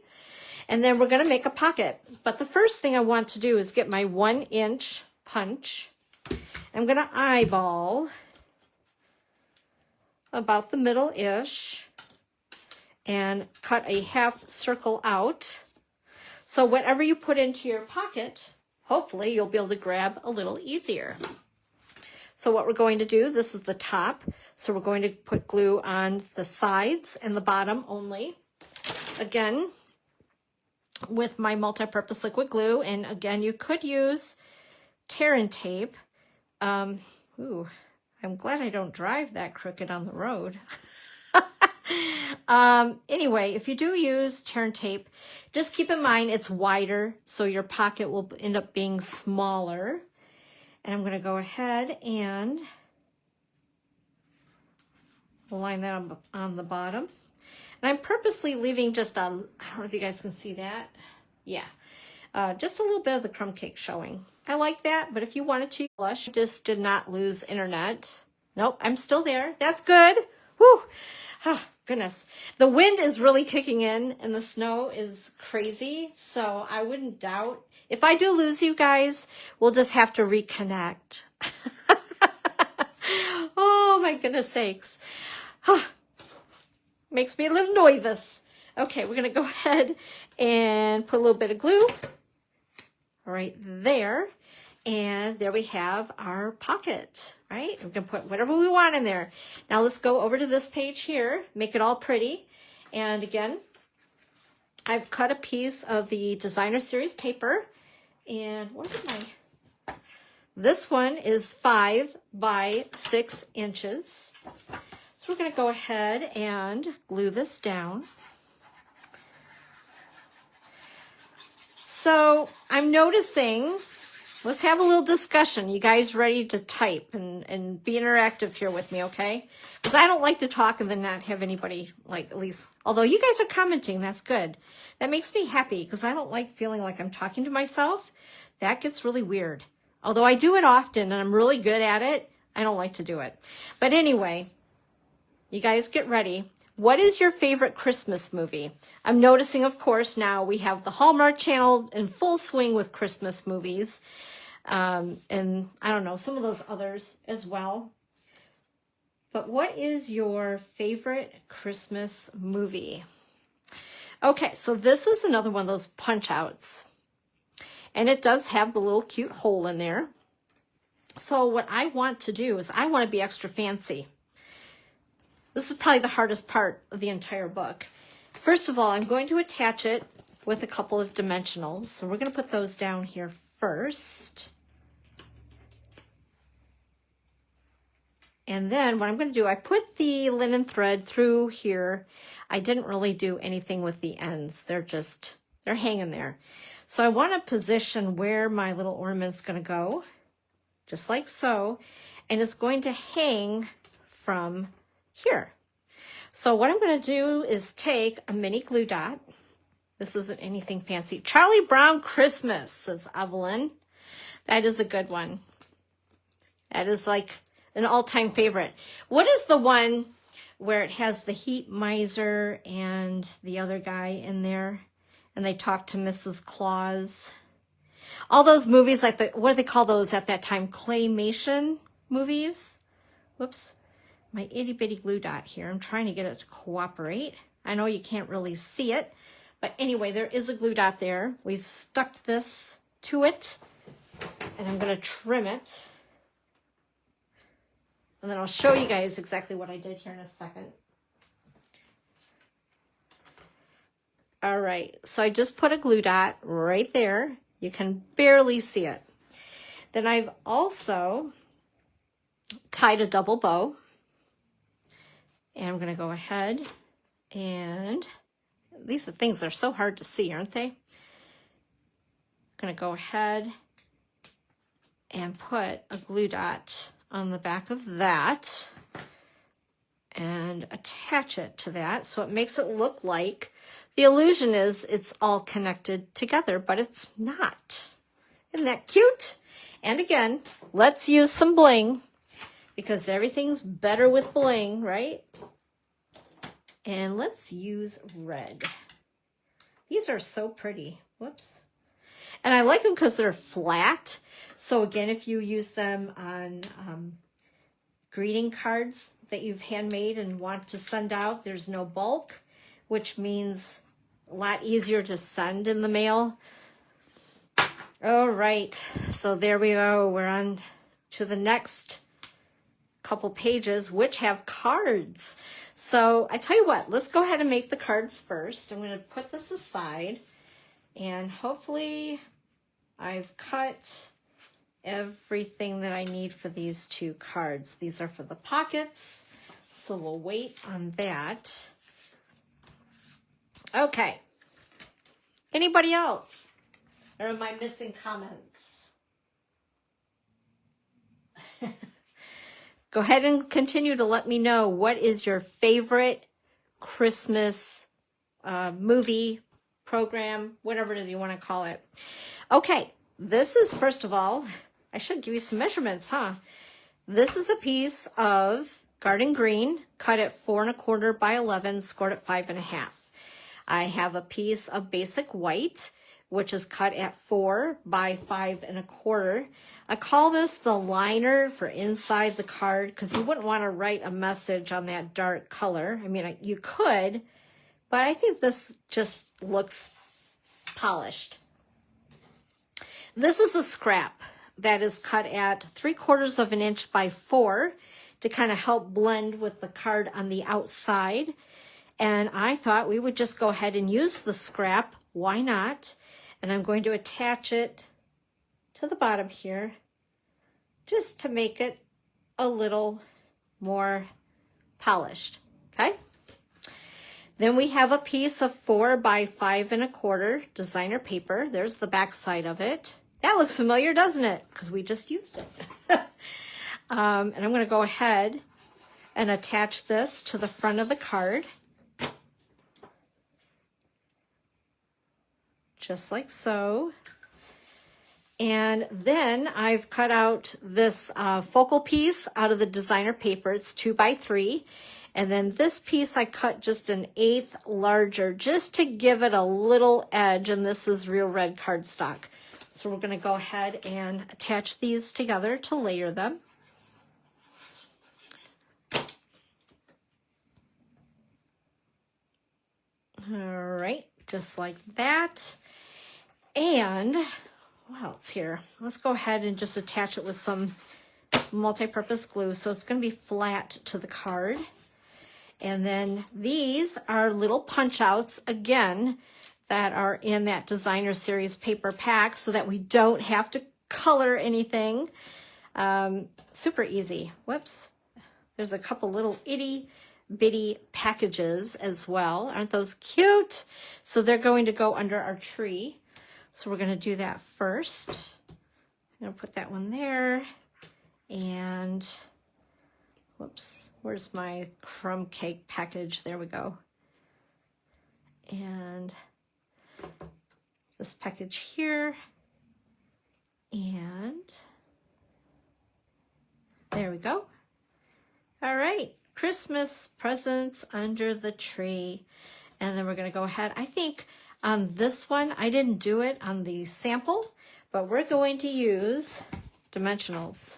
And then we're going to make a pocket. But the first thing I want to do is get my 1-inch punch. I'm going to eyeball about the middle-ish and cut a half circle out. So whatever you put into your pocket, hopefully you'll be able to grab a little easier. So what we're going to do, this is the top. So we're going to put glue on the sides and the bottom only. again, with my multi-purpose liquid glue. And again, you could use tear and tape. Ooh, I'm glad I don't drive that crooked on the road. Anyway, if you do use tear and tape, just keep in mind it's wider, so your pocket will end up being smaller. And I'm going to go ahead and line that on the bottom. And I'm purposely leaving just a, I don't know if you guys can see that. Yeah, just a little bit of the crumb cake showing. I like that, but if you wanted to blush, just did not lose internet. Nope, I'm still there. That's good. Whew. Oh, goodness. The wind is really kicking in and the snow is crazy. So I wouldn't doubt, if I do lose you guys, we'll just have to reconnect. Oh my goodness sakes. Makes me a little nervous. Okay, we're gonna go ahead and put a little bit of glue right there. And there we have our pocket, right? We're gonna put whatever we want in there. Now let's go over to this page here, make it all pretty. And again, I've cut a piece of the designer series paper. And what is my, this one is 5 by 6 inches. So we're gonna go ahead and glue this down. So I'm noticing, let's have a little discussion. You guys ready to type and be interactive here with me, okay? Because I don't like to talk and then not have anybody, like, at least, although you guys are commenting, that's good. That makes me happy because I don't like feeling like I'm talking to myself. That gets really weird. Although I do it often and I'm really good at it, I don't like to do it. But anyway, you guys get ready. What is your favorite Christmas movie? I'm noticing, of course, now we have the Hallmark Channel in full swing with Christmas movies. And I don't know, some of those others as well. But what is your favorite Christmas movie? Okay, so this is another one of those punch outs. And it does have the little cute hole in there. So what I want to do is I want to be extra fancy. This is probably the hardest part of the entire book. First of all, I'm going to attach it with a couple of dimensionals. So we're going to put those down here first. And then what I'm going to do, I put the linen thread through here. I didn't really do anything with the ends. They're hanging there. So I want to position where my little ornament's going to go, just like so. And it's going to hang from here. So what I'm going to do is take a mini glue dot. This isn't anything fancy. Charlie Brown Christmas, says Evelyn. That is a good one. That is like an all-time favorite. What is the one where it has the heat miser and the other guy in there and they talk to Mrs. Claus? All those movies, like the, what do they call those at that time? Claymation movies? Whoops. My itty bitty glue dot here. I'm trying to get it to cooperate. I know you can't really see it, but anyway, there is a glue dot there. We've stuck this to it and I'm going to trim it. And then I'll show you guys exactly what I did here in a second. All right, so I just put a glue dot right there. You can barely see it. Then I've also tied a double bow. And I'm going to go ahead and these things are so hard to see, aren't they? I'm going to go ahead and put a glue dot on the back of that and attach it to that so it makes it look like the illusion is it's all connected together, but it's not. Isn't that cute? And again, let's use some bling because everything's better with bling, right? And let's use red. These are so pretty. Whoops. And I like them because they're flat. So again, if you use them on greeting cards that you've handmade and want to send out, there's no bulk, which means a lot easier to send in the mail. All right, so there we go. We're on to the next couple pages, which have cards. So I tell you what, let's go ahead and make the cards first. I'm going to put this aside, and hopefully I've cut everything that I need for these two cards. These are for the pockets, so we'll wait on that. Okay. Anybody else? Or am I missing comments? Go ahead and continue to let me know what is your favorite Christmas movie, program, whatever it is you want to call it. Okay, this is, first of all, I should give you some measurements, huh? This is a piece of garden green, cut at 4 1/4 by 11, scored at 5 1/2. I have a piece of basic white, which is cut at 4 by 5 1/4. I call this the liner for inside the card because you wouldn't want to write a message on that dark color. I mean, you could, but I think this just looks polished. This is a scrap that is cut at 3/4 inch by 4 to kind of help blend with the card on the outside. And I thought we would just go ahead and use the scrap. Why not? And I'm going to attach it to the bottom here just to make it a little more polished, okay? Then we have a piece of 4 by 5 1/4 designer paper. There's the back side of it. That looks familiar, doesn't it? Because we just used it. And I'm going to go ahead and attach this to the front of the card. Just like so. And then I've cut out this focal piece out of the designer paper. It's 2 by 3. And then this piece I cut just 1/8 larger just to give it a little edge. And this is real red cardstock. So we're going to go ahead and attach these together to layer them. All right, just like that. And what else here? Let's go ahead and just attach it with some multi-purpose glue so it's going to be flat to the card. And then these are little punch outs, again, that are in that designer series paper pack so that we don't have to color anything. Super easy. Whoops. There's a couple little itty bitty packages as well. Aren't those cute? So they're going to go under our tree. So we're going to do that first. I'm going to put that one there. And whoops, where's my crumb cake package? There we go. And this package here. And there we go. All right, Christmas presents under the tree. And then we're going to go ahead. I think on this one, I didn't do it on the sample, but we're going to use dimensionals.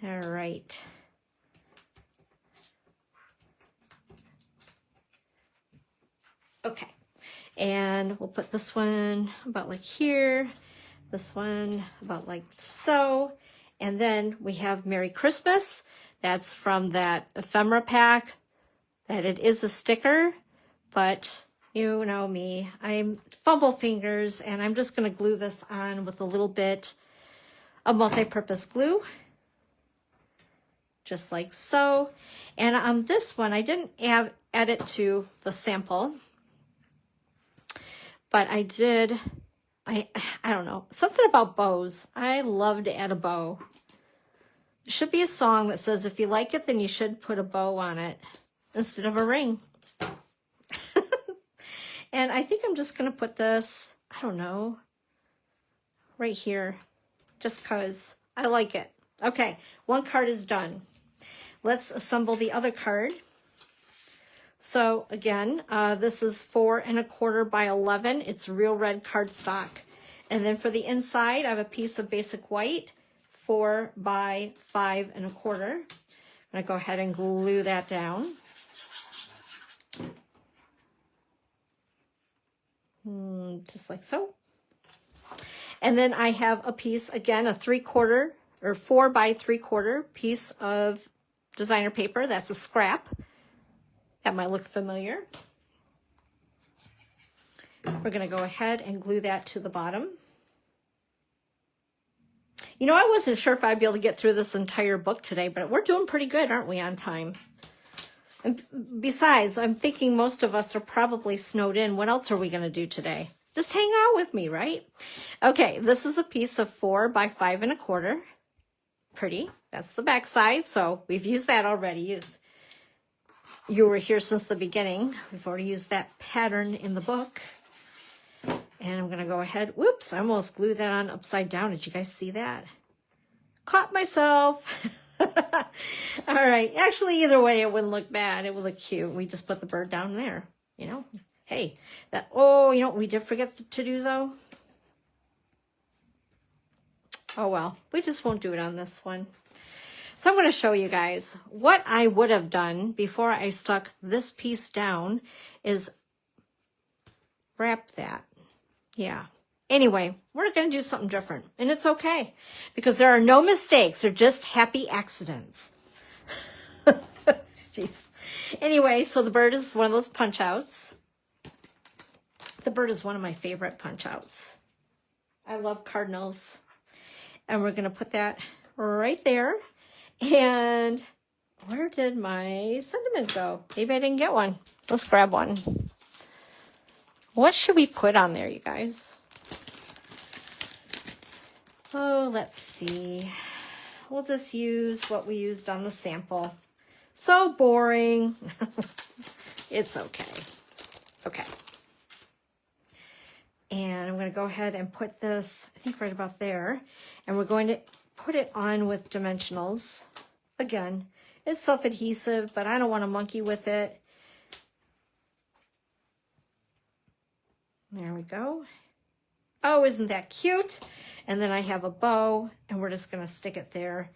All right. Okay, and we'll put this one about like here, this one about like so, and then we have Merry Christmas. That's from that ephemera pack, that it is a sticker, but you know me, I'm fumble fingers, and I'm just going to glue this on with a little bit of multi-purpose glue. Just like so. And on this one, I didn't add it to the sample, but I did, I don't know, something about bows. I love to add a bow. There should be a song that says, if you like it, then you should put a bow on it instead of a ring. And I think I'm just going to put this, I don't know, right here, just because I like it. Okay, one card is done. Let's assemble the other card. So again, this is 4 1/4 by 11. It's real red cardstock. And then for the inside, I have a piece of basic white, 4 by 5 1/4. I'm going to go ahead and glue that down. Just like so. And then I have a piece, again, a 3/4 or 4 by 3/4 piece of designer paper. That's a scrap. That might look familiar. We're going to go ahead and glue that to the bottom. You know, I wasn't sure if I'd be able to get through this entire book today, but we're doing pretty good, aren't we, on time? And besides, I'm thinking most of us are probably snowed in. What else are we going to do today? Just hang out with me, right? Okay, this is a piece of 4 by 5 1/4. Pretty. That's the back side, so we've used that already. You were here since the beginning. We've already used that pattern in the book. And I'm going to go ahead. Whoops, I almost glued that on upside down. Did you guys see that? Caught myself. All right. Actually, either way, it wouldn't look bad. It would look cute. We just put the bird down there, you know. Hey, that, oh, you know what we did forget to do, though? Oh, well, we just won't do it on this one. So I'm going to show you guys what I would have done before I stuck this piece down is wrap that. Yeah. Anyway, we're going to do something different, and it's okay because there are no mistakes. They're just happy accidents. Jeez. Anyway, so the bird is one of those punch outs. The bird is one of my favorite punch outs. I love cardinals. And we're going to put that right there. And where did my sentiment go? Maybe I didn't get one. Let's grab one. What should we put on there, you guys? Oh, let's see. We'll just use what we used on the sample. So boring. It's okay. Okay. And I'm going to go ahead and put this, I think right about there. And we're going to put it on with dimensionals. Again, it's self-adhesive, but I don't want to monkey with it. There we go. Oh, isn't that cute? And then I have a bow, and we're just going to stick it there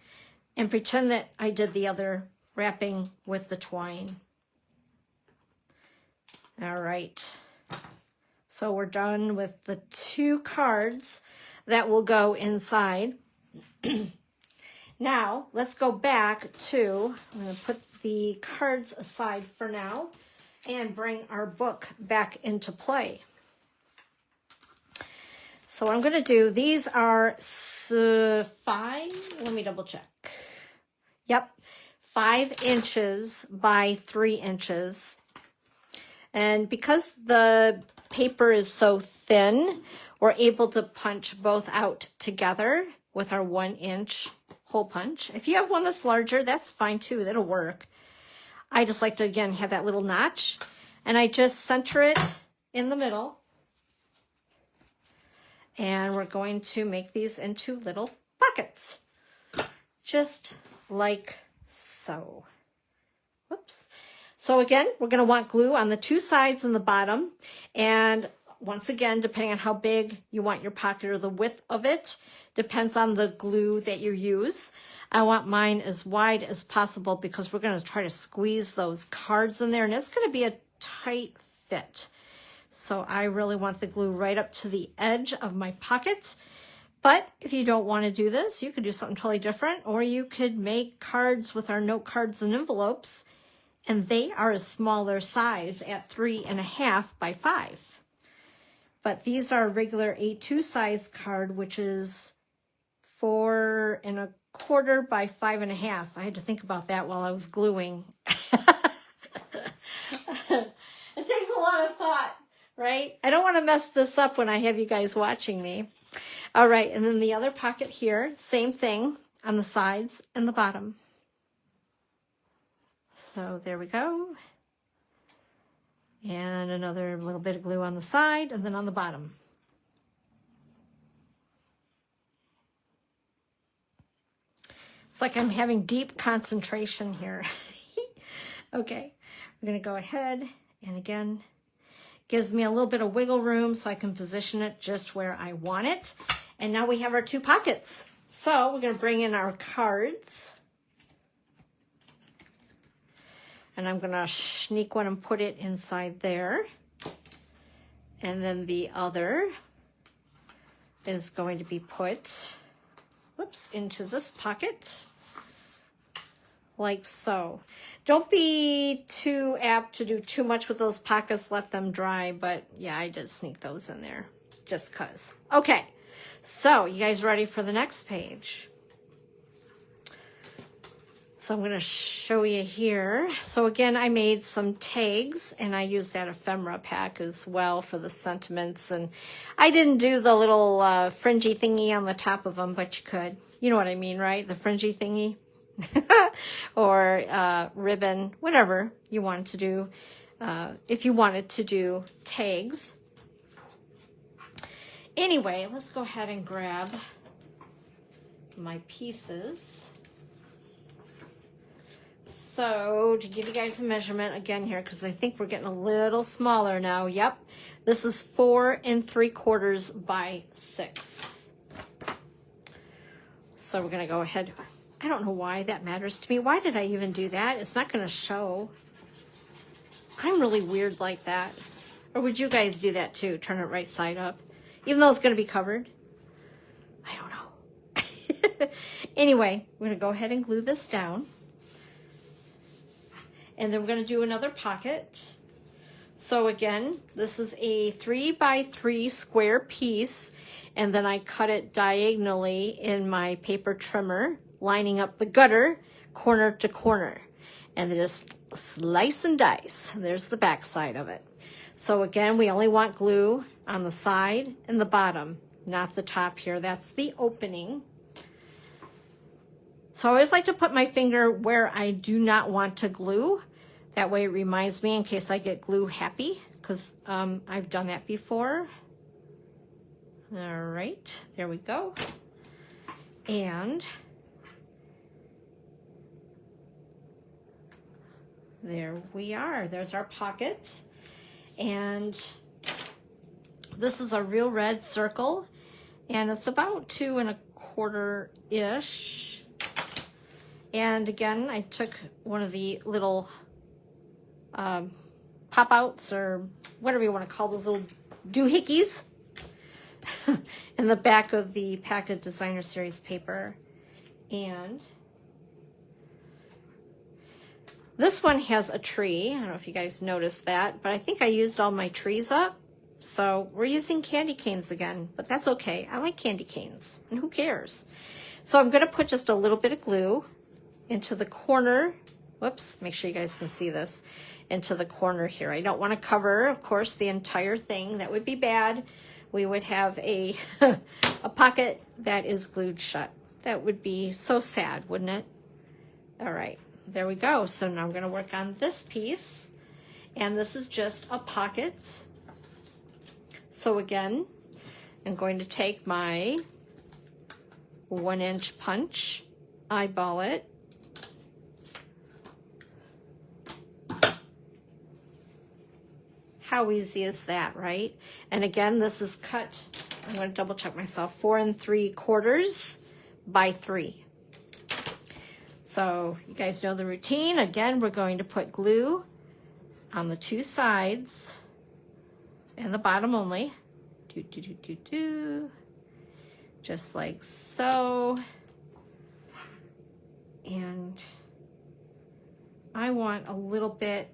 and pretend that I did the other wrapping with the twine. All right. So we're done with the 2 cards that will go inside. Now, let's go back to, I'm going to put the cards aside for now and bring our book back into play. So what I'm going to do, these are 5, let me double check. Yep, 5 inches by 3 inches. And because the paper is so thin, we're able to punch both out together with our 1-inch hole punch. If you have one that's larger, that's fine too. That'll work. I just like to, again, have that little notch. And I just center it in the middle. And we're going to make these into little pockets. Just like so. Whoops. So again, we're going to want glue on the 2 sides and the bottom. And once again, depending on how big you want your pocket or the width of it, depends on the glue that you use. I want mine as wide as possible because we're going to try to squeeze those cards in there, and it's going to be a tight fit. So I really want the glue right up to the edge of my pocket. But if you don't want to do this, you could do something totally different, or you could make cards with our note cards and envelopes, and they are a smaller size at 3.5 by 5. But these are a regular A2 size card, which is 4 1/4 by 5.5. I had to think about that while I was gluing. It takes a lot of thought, right? I don't want to mess this up when I have you guys watching me. All right, and then the other pocket here, same thing on the sides and the bottom. So there we go. And another little bit of glue on the side and then on the bottom. It's like I'm having deep concentration here. Okay, we're going to go ahead and again, gives me a little bit of wiggle room so I can position it just where I want it. And now we have our 2 pockets. So we're going to bring in our cards. And I'm going to sneak one and put it inside there. And then the other is going to be put, whoops, into this pocket, like so. Don't be too apt to do too much with those pockets, let them dry, but yeah, I did sneak those in there just cause. Okay, so you guys ready for the next page? So I'm going to show you here. So again, I made some tags and I used that ephemera pack as well for the sentiments. And I didn't do the little fringy thingy on the top of them, but you could. You know what I mean, right? The fringy thingy or ribbon, whatever you wanted to do. If you wanted to do tags. Anyway, let's go ahead and grab my pieces. So to give you guys a measurement again here, because I think we're getting a little smaller now. Yep, this is 4 3/4 by 6. So we're going to go ahead. I don't know why that matters to me. Why did I even do that? It's not going to show. I'm really weird like that. Or would you guys do that too? Turn it right side up, even though it's going to be covered. I don't know. Anyway, we're going to go ahead and glue this down. And then we're going to do another pocket. So again, this is a 3 by 3 square piece. And then I cut it diagonally in my paper trimmer, lining up the gutter corner to corner. And then just slice and dice. There's the back side of it. So again, we only want glue on the side and the bottom, not the top here. That's the opening. So I always like to put my finger where I do not want to glue. That way it reminds me in case I get glue happy, because I've done that before. All right, there we go. And there we are. There's our pocket. And this is a real red circle, and it's about 2 1/4-ish. And again, I took one of the little pop-outs, or whatever you want to call those little doohickeys, in the back of the packet designer series paper. And this one has a tree. I don't know if you guys noticed that, but I think I used all my trees up. So we're using candy canes again, but that's okay. I like candy canes, and who cares? So I'm going to put just a little bit of glue into the corner. Whoops, make sure you guys can see this. Into the corner here. I don't want to cover, of course, the entire thing. That would be bad. We would have a a pocket that is glued shut. That would be so sad, wouldn't it? All right, there we go. So now I'm going to work on this piece, and this is just a pocket. So again, I'm going to take my 1-inch punch, eyeball it, how easy is that, right? And again, this is cut, I'm going to double check myself, 4 3/4 by 3. So you guys know the routine. Again, we're going to put glue on the 2 sides and the bottom only. Just like so. And I want a little bit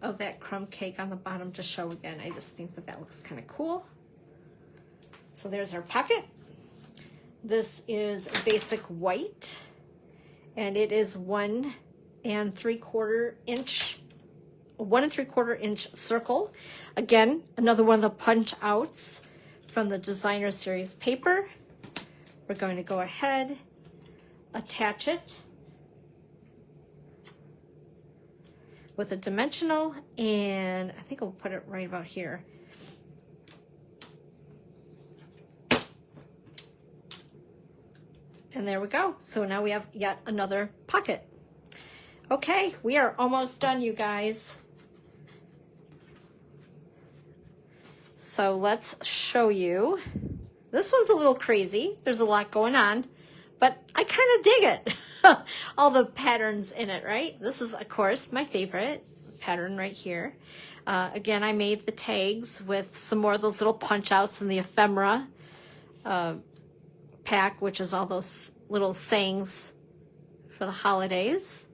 of that crumb cake on the bottom to show again. I just think that that looks kind of cool. So there's our pocket. This is a basic white, and it is 1 3/4 inch, 1 3/4 inch circle. Again, another one of the punch outs from the designer series paper. We're going to go ahead, attach it with a dimensional, and I think I'll put it right about here. And there we go. So now we have yet another pocket. Okay, we are almost done, you guys. So let's show you. This one's a little crazy. There's a lot going on, but I kind of dig it. All the patterns in it, right? This is, of course, my favorite pattern right here. Again, I made the tags with some more of those little punch outs and the ephemera pack, which is all those little sayings for the holidays.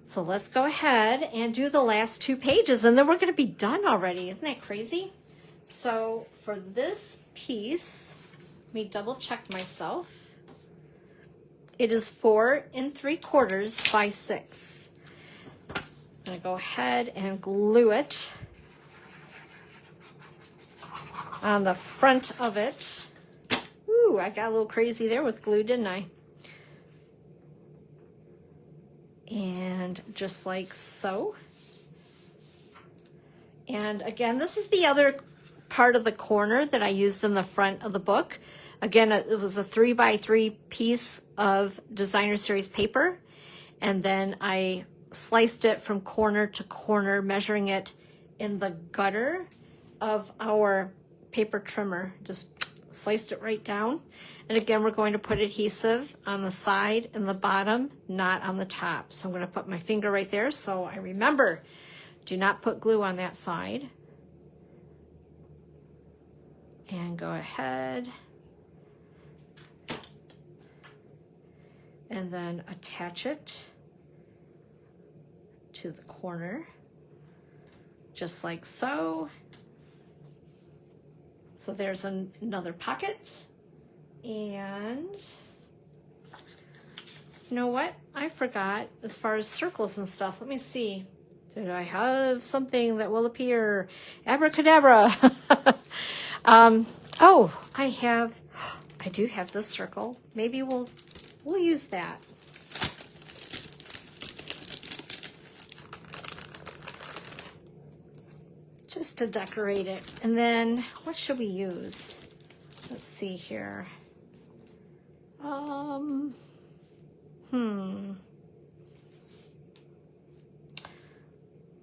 So let's go ahead and do the last 2 pages, and then we're going to be done already. Isn't that crazy? So for this piece, let me double check myself. It is 4 3/4 by 6. I'm going to go ahead and glue it on the front of it. Ooh, I got a little crazy there with glue, didn't I? And just like so. And again, this is the other part of the corner that I used in the front of the book. Again, it was a 3 by 3 piece of designer series paper. And then I sliced it from corner to corner, measuring it in the gutter of our paper trimmer. Just sliced it right down. And again, we're going to put adhesive on the side and the bottom, not on the top. So I'm going to put my finger right there so I remember, do not put glue on that side. And go ahead and then attach it to the corner, just like so. So there's another pocket. And you know what? I forgot as far as circles and stuff. Let me see. Did I have something that will appear? Abracadabra. Oh, I do have this circle. Maybe we'll use that. Just to decorate it. And then what should we use? Let's see here.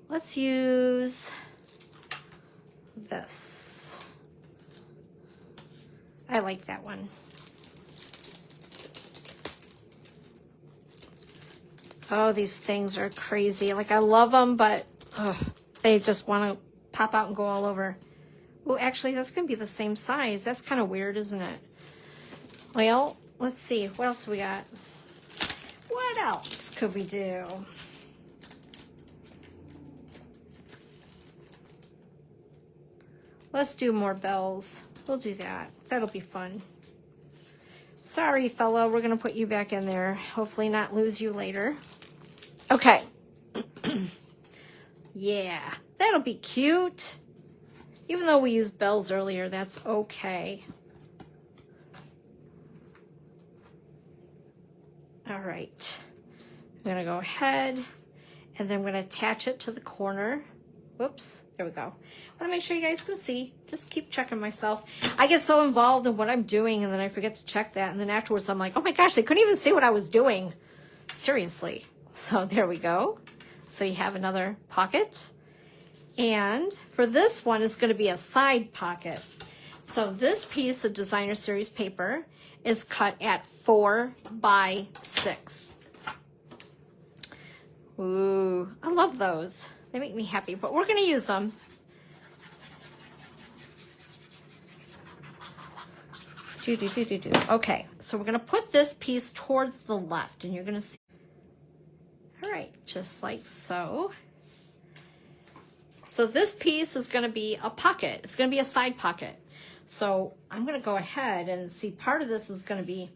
Let's use this. I like that one. Oh, these things are crazy. Like, I love them, but they just want to pop out and go all over. Oh, actually, that's going to be the same size. That's kind of weird, isn't it? Well, let's see. What else we got? What else could we do? Let's do more bells. We'll do that. That'll be fun. Sorry, fella. We're going to put you back in there. Hopefully not lose you later. Okay. Yeah, that'll be cute. Even though we used bells earlier, that's okay. All right. I'm going to go ahead and then I'm going to attach it to the corner. Whoops. There we go. I want to make sure you guys can see. Just keep checking myself. I get so involved in what I'm doing and then I forget to check that. And then afterwards I'm like, oh my gosh, they couldn't even see what I was doing. Seriously. So there we go. So you have another pocket. And for this one, it's going to be a side pocket. So this piece of designer series paper is cut at 4 by 6. Ooh, I love those. They make me happy, but we're going to use them. Okay, so we're going to put this piece towards the left, and you're going to see. All right, just like so. So this piece is going to be a pocket. It's going to be a side pocket. So I'm going to go ahead and see part of this is going to be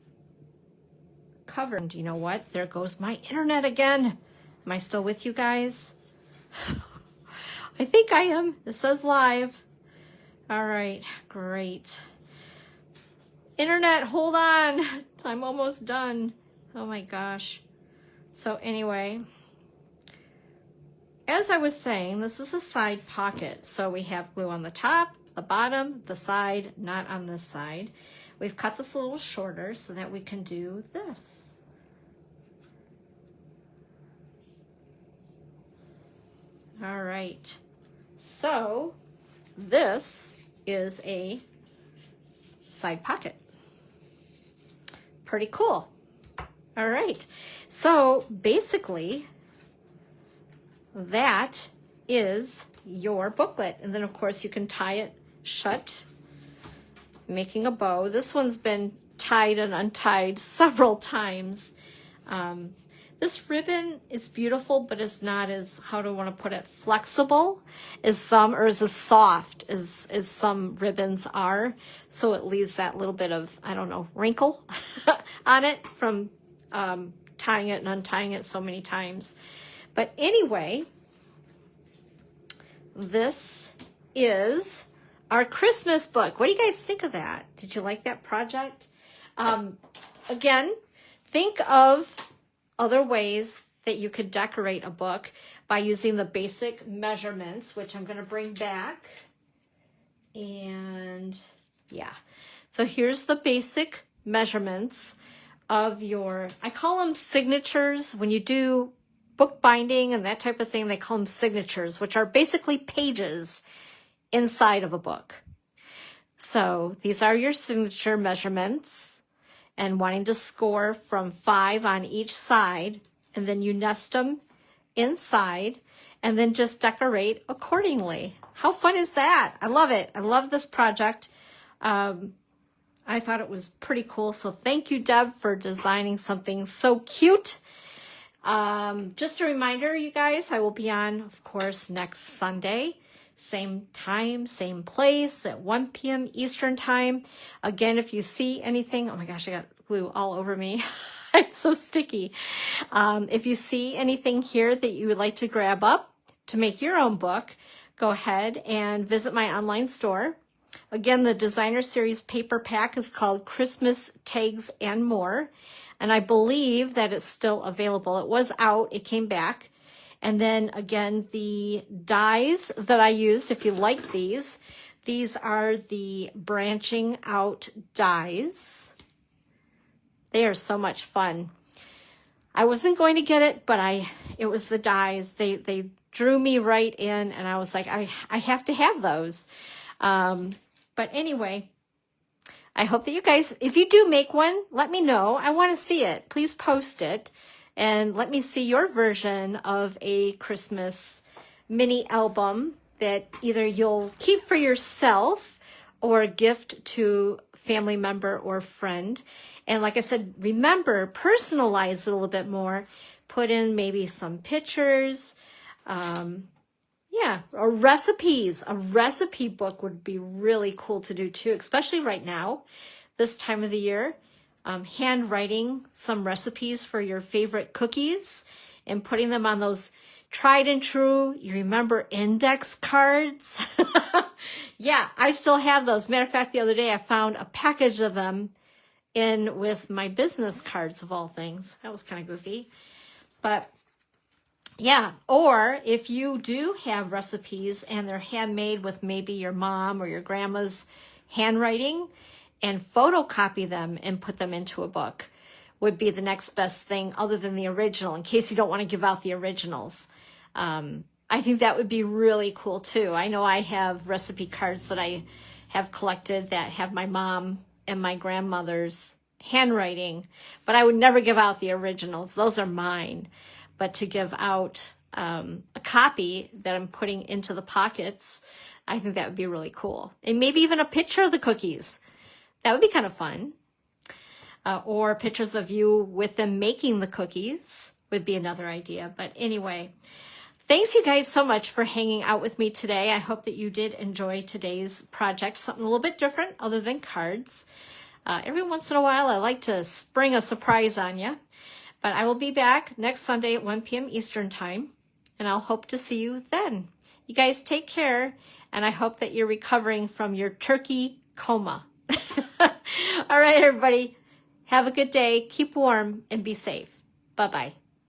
covered. And you know what? There goes my internet again. Am I still with you guys? I think I am. It says live. All right, great. Internet, hold on. I'm almost done. Oh my gosh. So anyway, as I was saying, this is a side pocket. So we have glue on the top, the bottom, the side, not on this side. We've cut this a little shorter so that we can do this. All right. So this is a side pocket. Pretty cool. All right. So basically, that is your booklet. And then, of course, you can tie it shut making a bow. This one's been tied and untied several times. This ribbon is beautiful, but it's not as, how do I want to put it, flexible as some, or as soft as some ribbons are. So it leaves that little bit of, I don't know, wrinkle on it from tying it and untying it so many times. But anyway, this is our Christmas book. What do you guys think of that? Did you like that project? Again, think of other ways that you could decorate a book by using the basic measurements, which I'm going to bring back. And yeah, so here's the basic measurements of your, I call them signatures. When you do book binding and that type of thing, they call them signatures, which are basically pages inside of a book. So these are your signature measurements, and wanting to score from 5 on each side, and then you nest them inside and then just decorate accordingly. How fun is that? I love it. I love this project. I thought it was pretty cool. So thank you, Deb, for designing something so cute. Just a reminder, you guys, I will be on, of course, next Sunday. Same time, same place at 1 p.m. Eastern time. Again, if you see anything, oh my gosh, I got glue all over me. I'm so sticky. If you see anything here that you would like to grab up to make your own book, go ahead and visit my online store. Again, the Designer Series paper pack is called Christmas Tags and More. And I believe that it's still available. It was out, it came back. And then again, the dies that I used, if you like these are the branching out dies. They are so much fun. I wasn't going to get it, but it was the dies. They drew me right in, and I was like, I have to have those. But anyway, I hope that you guys, if you do make one, let me know. I want to see it. Please post it. And let me see your version of a Christmas mini album that either you'll keep for yourself or gift to family member or friend. And like I said, remember, personalize it a little bit more. Put in maybe some pictures. Or recipes. A recipe book would be really cool to do too, especially right now, this time of the year. Handwriting some recipes for your favorite cookies and putting them on those tried and true, you remember, index cards. Yeah, I still have those. Matter of fact, the other day I found a package of them in with my business cards of all things. That was kind of goofy. But yeah, or if you do have recipes and they're handmade with maybe your mom or your grandma's handwriting, and photocopy them and put them into a book would be the next best thing other than the original, in case you don't want to give out the originals. I think that would be really cool too. I know I have recipe cards that I have collected that have my mom and my grandmother's handwriting, but I would never give out the originals. Those are mine. But to give out a copy that I'm putting into the pockets, I think that would be really cool. And maybe even a picture of the cookies. That would be kind of fun. Or pictures of you with them making the cookies would be another idea. But anyway, thanks you guys so much for hanging out with me today. I hope that you did enjoy today's project, something a little bit different other than cards. Every once in a while, I like to spring a surprise on you. But I will be back next Sunday at 1 p.m. Eastern time, and I'll hope to see you then. You guys take care, and I hope that you're recovering from your turkey coma. All right, everybody. Have a good day. Keep warm and be safe. Bye-bye.